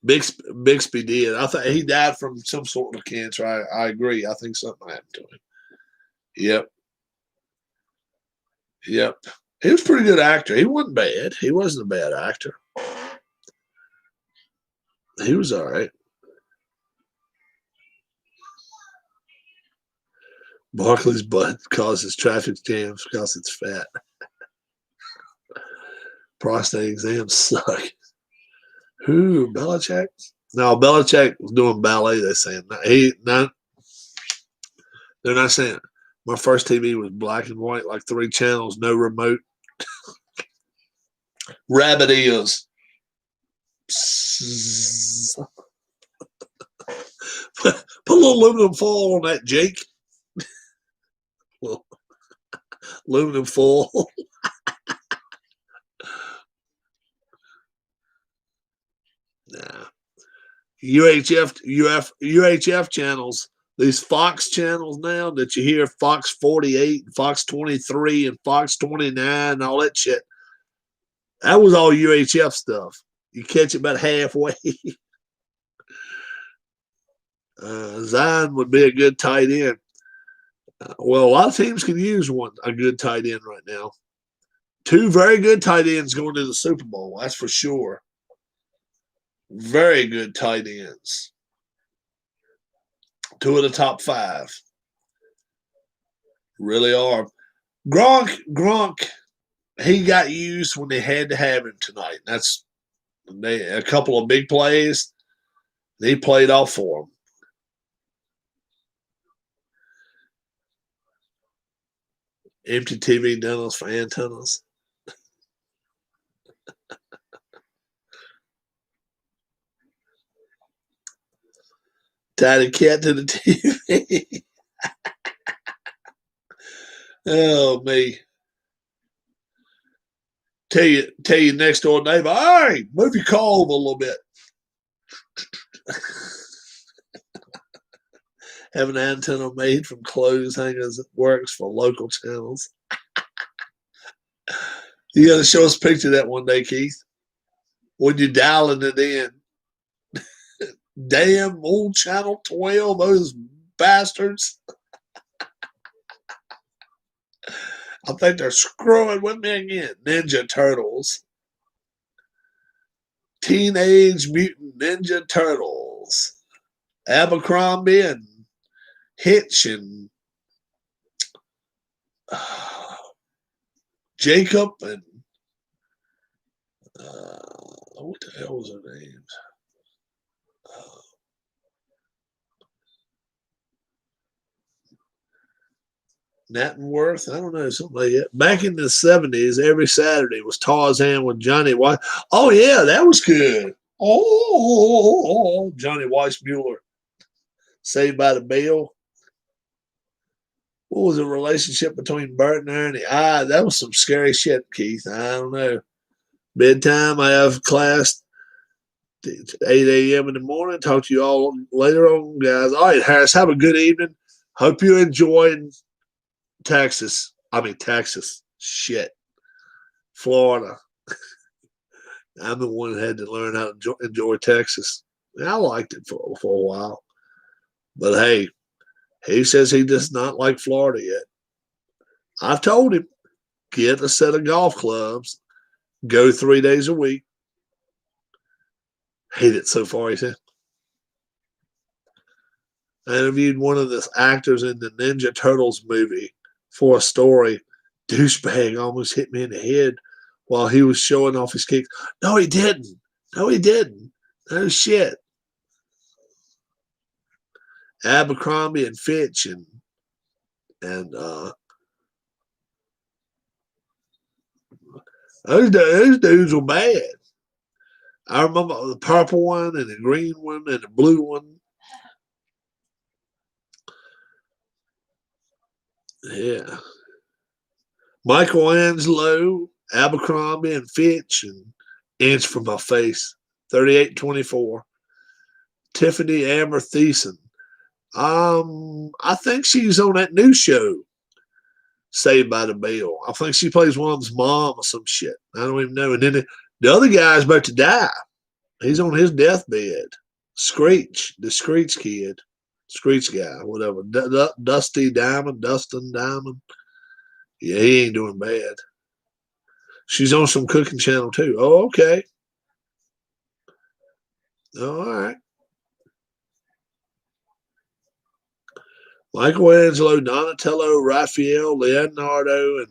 Bixby did. I think he died from some sort of cancer. I agree. I think something happened to him. Yep. Yep. He was a pretty good actor. He wasn't bad. He wasn't a bad actor. He was all right. Barkley's butt causes traffic jams because it's fat. Prostate exams suck. Who? Belichick? No, Belichick was doing ballet. They're saying they're not saying. My first TV was black and white, like 3 channels, no remote. Rabbit ears. Put a little aluminum foil on that, Jake. Well, aluminum foil. Nah. UHF channels. These Fox channels now that you hear, Fox 48, Fox 23, and Fox 29, and all that shit. That was all UHF stuff. You catch it about halfway. Zion would be a good tight end. Well, a lot of teams can use a good tight end right now. 2 very good tight ends going to the Super Bowl, that's for sure. Very good tight ends. 2 of the top 5. Really are. Gronk, he got used when they had to have him tonight. That's a couple of big plays. He played off for them. Empty TV tunnels for antennas. Tied a cat to the TV. Oh, me. Tell you next door neighbor, hey, move your car over a little bit. Have an antenna made from clothes hangers that works for local channels. You got to show us a picture of that one day, Keith. When you're dialing it in. Damn old Channel 12, those bastards. I think they're screwing with me again. Ninja Turtles. Teenage Mutant Ninja Turtles. Abercrombie and Hitch and Jacob and what the hell was their names? Nattenworth, I don't know, something like that. Back in the 70s, every Saturday was Tarzan with Johnny Weiss. Oh, yeah, that was good. Oh, Johnny Weissmuller. Saved by the Bell. What was the relationship between Bert and Ernie? That was some scary shit, Keith. I don't know. Bedtime, I have class at 8 a.m. in the morning. Talk to you all later on, guys. All right, Harris, have a good evening. Hope you enjoyed Texas. Shit. Florida. I'm the one that had to learn how to enjoy Texas. I liked it for a while. But hey, he says he does not like Florida yet. I've told him, get a set of golf clubs, go 3 days a week. Hate it so far, he said. I interviewed one of the actors in the Ninja Turtles movie for a story. Douchebag almost hit me in the head while he was showing off his kicks. No, he didn't. No shit. Abercrombie and Fitch and those dudes were bad. I remember the purple one and the green one and the blue one. Yeah. Michelangelo, Abercrombie and Fitch, and Inch from My Face, 3824. Tiffany Amber Thiessen. I think she's on that new show, Saved by the Bell. I think she plays one of them's mom or some shit. I don't even know. And then the other guy's about to die. He's on his deathbed. Screech, the Screech kid. Screech guy, whatever. Dustin Diamond. Yeah, he ain't doing bad. She's on some cooking channel too. Oh, okay. All right. Michelangelo, Donatello, Raphael, Leonardo, and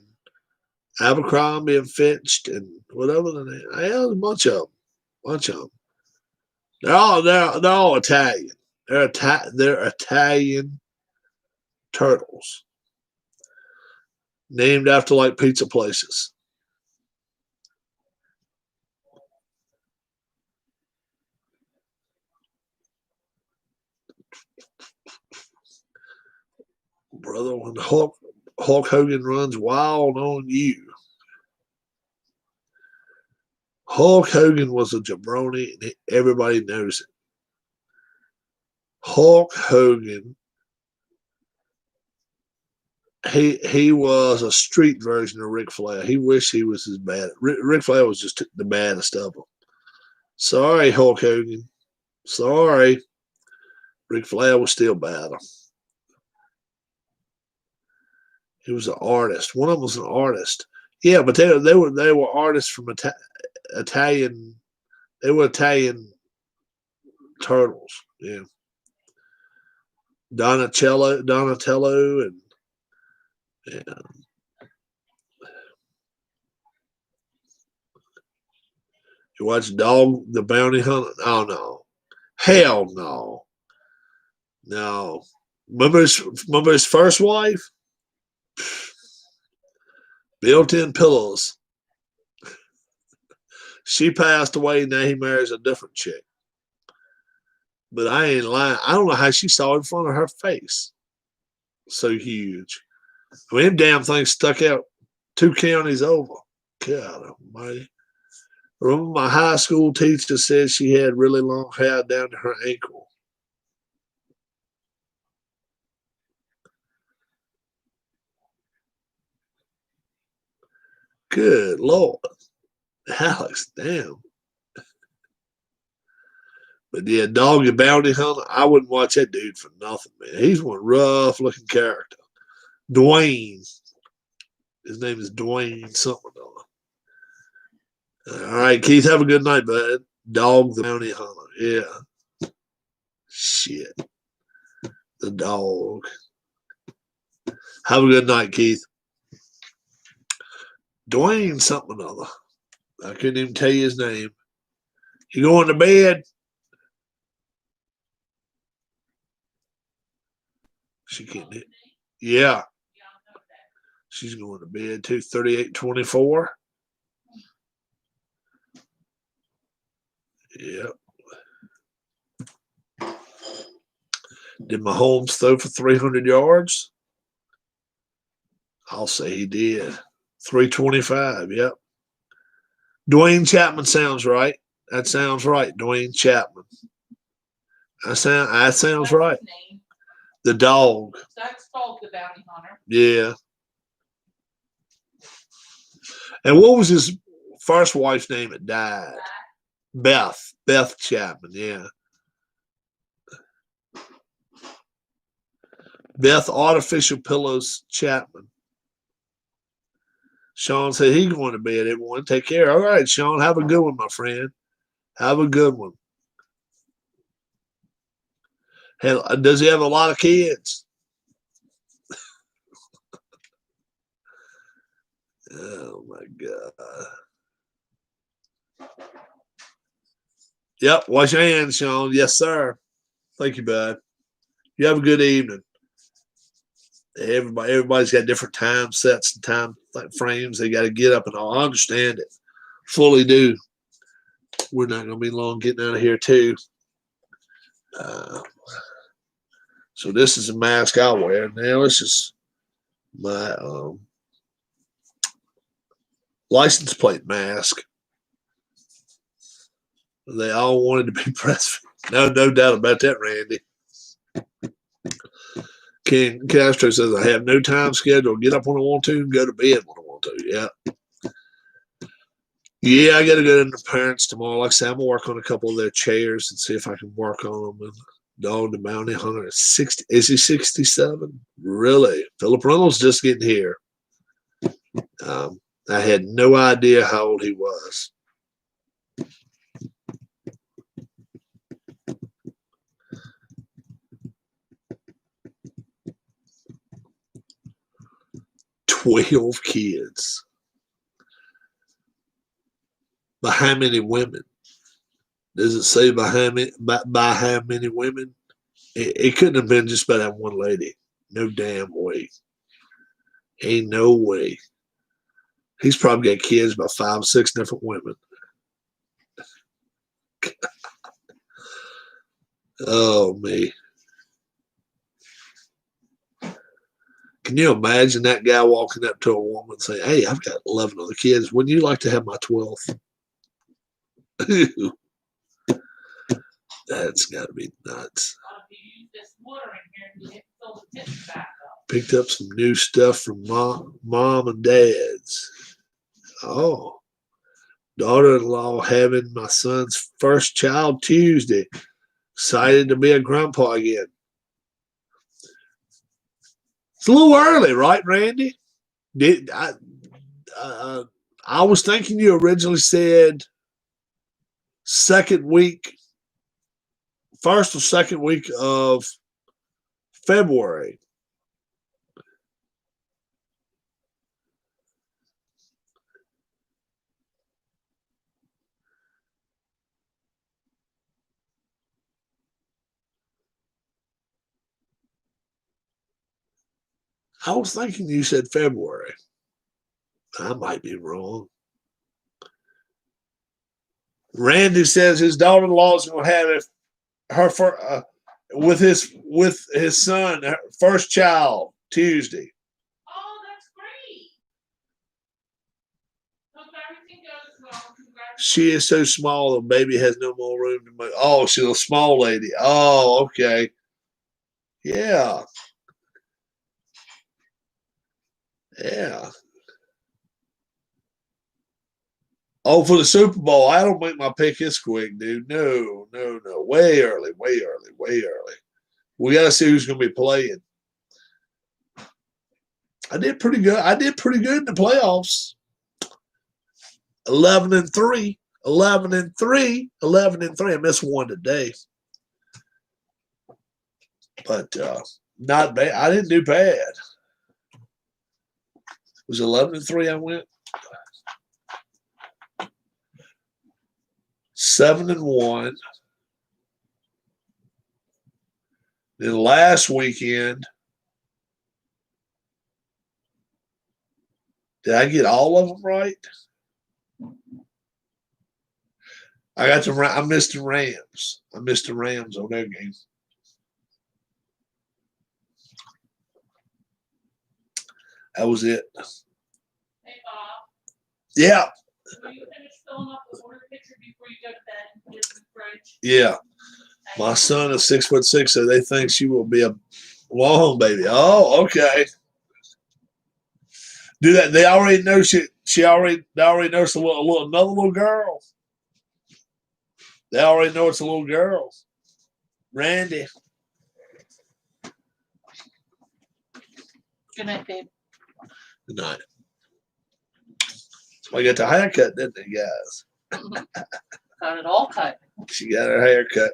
Abercrombie and Fitch, and whatever the name. Yeah, there's a bunch of them. Bunch of them. They're all Italian. They're Italian turtles, named after like pizza places. Brother, when Hulk Hogan runs wild on you. Hulk Hogan was a jabroni, and everybody knows it. Hulk Hogan, he was a street version of Ric Flair. He wished he was as bad. Ric Flair was just the baddest of them. Sorry, Hulk Hogan. Sorry. Ric Flair was still better. He was an artist. One of them was an artist. Yeah, but they were artists from Italian. They were Italian turtles. Yeah. Donatello, and yeah. You watch Dog the Bounty Hunter? Oh no, hell no, no. Remember his first wife? Built-in pillows. She passed away. Now he marries a different chick. But I ain't lying. I don't know how she saw it in front of her face. So huge. I mean, them damn things stuck out 2 counties over. God almighty. I remember my high school teacher said she had really long hair down to her ankle. Good Lord. Alex, damn. But yeah, Dog and Bounty Hunter, I wouldn't watch that dude for nothing, man. He's one rough looking character. Dwayne. His name is Dwayne something. All right, Keith, have a good night, bud. Dog the Bounty Hunter. Yeah. Shit. The dog. Have a good night, Keith. Dwayne something or other. I couldn't even tell you his name. You going to bed? She can't. Yeah. She's going to bed too. 38-24. Yep. Did Mahomes throw for 300 yards? I'll say he did. 325. Yep. Dwayne Chapman sounds right. That sounds right. Dwayne Chapman. That sounds right. The dog. That's called the Bounty Hunter. Yeah. And what was his first wife's name that died? Beth. Beth Chapman, yeah. Beth Artificial Pillows Chapman. Sean said he's going to bed, everyone. Take care. All right, Sean. Have a good one, my friend. Have a good one. Hell, does he have a lot of kids? Oh, my God. Yep. Wash your hands, Sean. Yes, sir. Thank you, bud. You have a good evening. Everybody's got different time sets and time frames. They got to get up and all. I understand it. Fully do. We're not going to be long getting out of here, too. So this is a mask I'll wear. Now this is my license plate mask. They all wanted to be breastfed. No doubt about that, Randy. King Castro says, I have no time schedule. Get up when I want to and go to bed when I want to. Yeah. Yeah, I got to go to the parents tomorrow. Like I said, I'm going to work on a couple of their chairs and see if I can work on them. And Dog the Bounty Hunter is 60. Is he 67? Really? Philip Reynolds just getting here. I had no idea how old he was. "12 kids." By how many women? Does it say by how many women? It couldn't have been just by that one lady. No damn way. Ain't no way. He's probably got kids by 5, 6 different women. Oh, me. Can you imagine that guy walking up to a woman and saying, "Hey, I've got 11 other kids. Wouldn't you like to have my 12th?" That's got to be nuts. Picked up some new stuff from mom and dad's. Oh, daughter-in-law having my son's first child Tuesday. Excited to be a grandpa again. It's a little early, right, Randy? I was thinking you originally said first or second week of February. I was thinking you said February. I might be wrong. Randy says his daughter-in-law is going to have with his son, her first child, Tuesday. Oh, that's great. Hope everything goes well. She is so small, the baby has no more room to move. Oh, she's a small lady. Oh, okay. Yeah. Yeah. Oh, for the Super Bowl, I don't make my pick this quick, dude. No, no, no. Way early, way early, way early. We got to see who's going to be playing. I did pretty good. I did pretty good in the playoffs. 11-3, 11-3, 11-3. I missed one today, but not bad. I didn't do bad. It was 11-3. I went 7-1. Then last weekend, did I get all of them right? I missed the Rams. I missed the Rams on their game. That was it. Hey, Bob. Yeah. Will you finish filling up the order picture before you go to bed and put it in the fridge? Yeah. My son is 6'6", so they think she will be a long baby. Oh, okay. Do that. They already know they already know it's another little girl. They already know it's a little girl. Randy. Good night, babe. Good night. So I got the haircut, didn't they, guys? Got it all cut. She got her hair cut.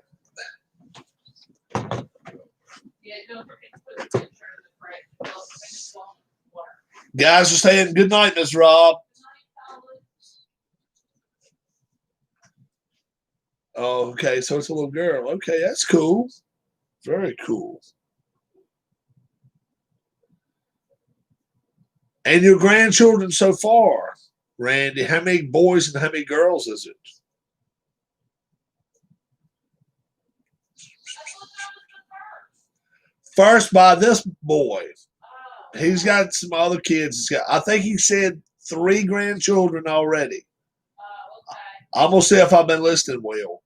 Yeah, don't forget to put the picture in the fridge. Guys are saying good night, Miss Rob. Oh, okay. So it's a little girl. Okay, that's cool. Very cool. And your grandchildren so far, Randy, how many boys and how many girls is it? First by this boy. He's got some other kids. I think he said 3 grandchildren already. I'm going to see if I've been listening well.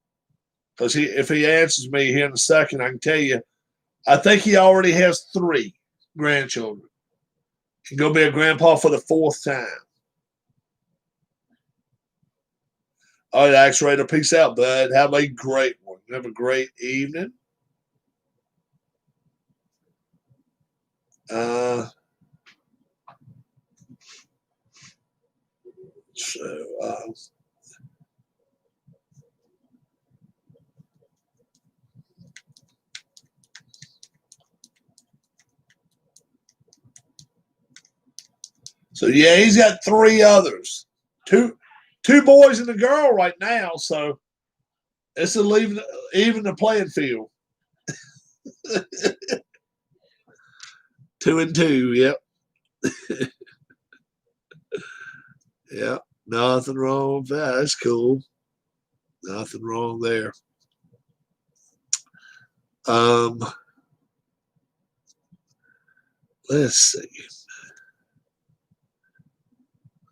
Because if he answers me here in a second, I can tell you, I think he already has 3 grandchildren. He's going to be a grandpa for the 4th time. All right, Axe Raider, peace out, bud. Have a great one. Have a great evening. So, yeah, he's got 3 others, two boys and a girl right now. So it's even the playing field. 2-2. Yep. Yep. Nothing wrong with that. That's cool. Nothing wrong there. Let's see.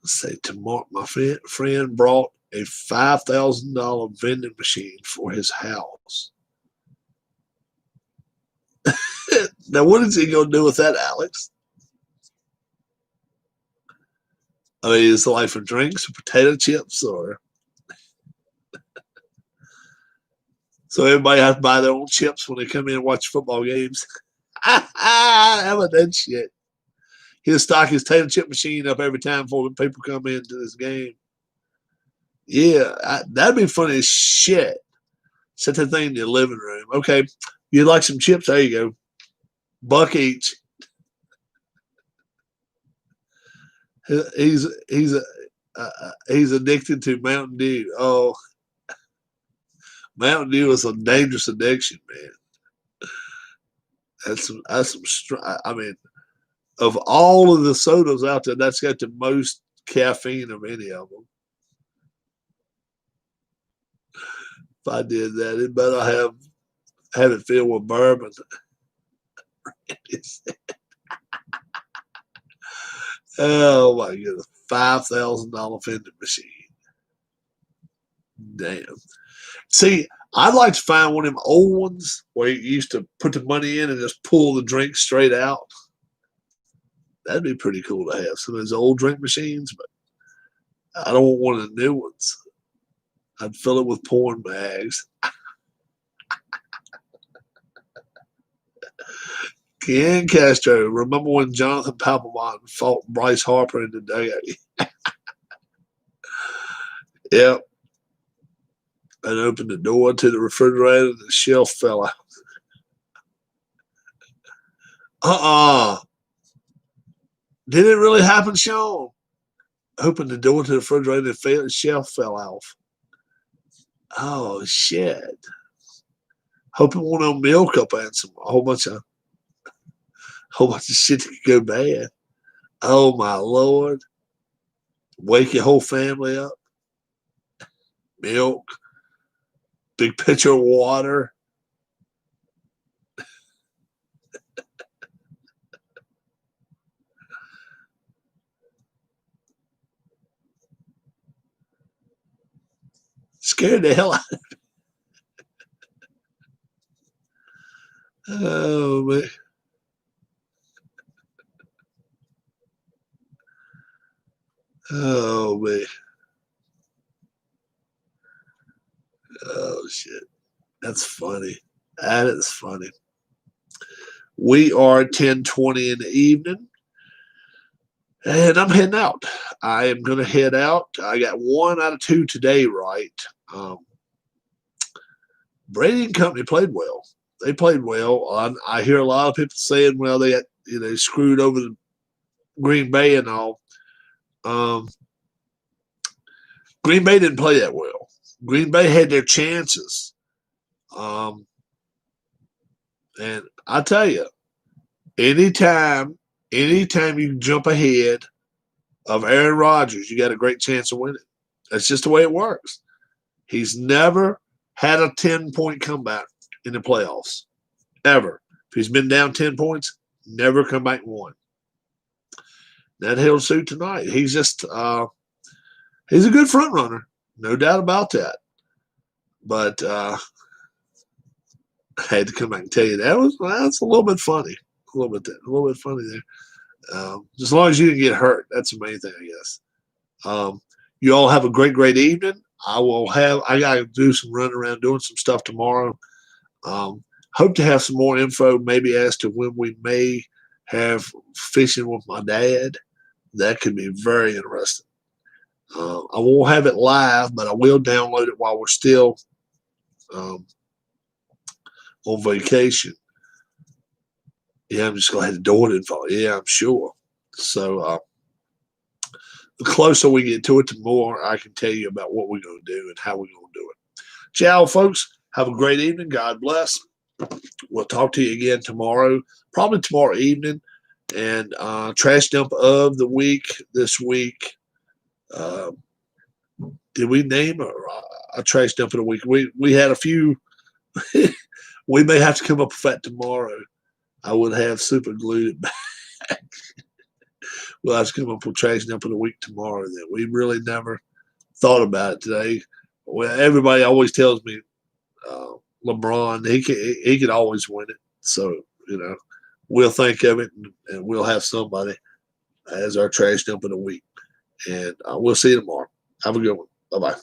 Let's say tomorrow, my friend brought a $5,000 vending machine for his house. Now, what is he going to do with that, Alex? I mean, is it like for drinks or potato chips or? So everybody has to buy their own chips when they come in and watch football games. How about that shit? He'll stock his potato chip machine up every time before people come into this game. Yeah, that'd be funny as shit. Set that thing in your living room. Okay, you'd like some chips? There you go. $1 each. He's addicted to Mountain Dew. Oh, Mountain Dew is a dangerous addiction, man. That's some. I mean, of all of the sodas out there, that's got the most caffeine of any of them. If I did that, it better have it filled with bourbon. Oh my goodness, $5,000 vending machine. Damn. See, I'd like to find one of them old ones where you used to put the money in and just pull the drink straight out. That'd be pretty cool to have some of those old drink machines, but I don't want one of the new ones. I'd fill it with porn bags. Ken Castro, remember when Jonathan Papelbon fought Bryce Harper in the day? Yep. And opened the door to the refrigerator and the shelf fell out. Did it really happen, Sean? Opened the door to the refrigerator and the shelf fell off. Oh, shit. Hoping one of them milk up and a whole bunch of shit that could go bad. Oh, my Lord. Wake your whole family up. Milk. Big pitcher of water. Scared the hell out of me. Oh, man. Oh, man. Oh, shit. That's funny. That is funny. We are 10:20 in the evening, and I'm heading out. I am going to head out. I got 1 out of 2 today right. Brady and company played well. They played well. I hear a lot of people saying, well, they got, screwed over the Green Bay and all. Green Bay didn't play that well. Green Bay had their chances. And I tell you, anytime you jump ahead of Aaron Rodgers, you got a great chance of winning. That's just the way it works. He's never had a 10-point comeback in the playoffs, ever. If he's been down 10 points, never come back and won. That held suit tonight. He's just he's a good front runner, no doubt about that. But I had to come back and tell you that's a little bit funny, a little bit funny there. As long as you didn't get hurt, that's the main thing, I guess. You all have a great evening. I got to do some running around doing some stuff tomorrow. Hope to have some more info maybe as to when we may have fishing with my dad. That could be very interesting. I won't have it live, but I will download it while we're still on vacation. Yeah, I'm just going to have to do it involved. Yeah, I'm sure. So the closer we get to it, the more I can tell you about what we're going to do and how we're going to do it. Ciao, folks. Have a great evening. God bless. We'll talk to you again tomorrow, probably tomorrow evening. And trash dump of the week this week. Did we name a trash dump of the week? We had a few. We may have to come up with that tomorrow. I would have super glued it back. We'll have to come up with trash dump of the week tomorrow. That we really never thought about it today. Well, everybody always tells me LeBron he could always win it. So we'll think of it and we'll have somebody as our trash dump of the week. And we'll see you tomorrow. Have a good one. Bye bye.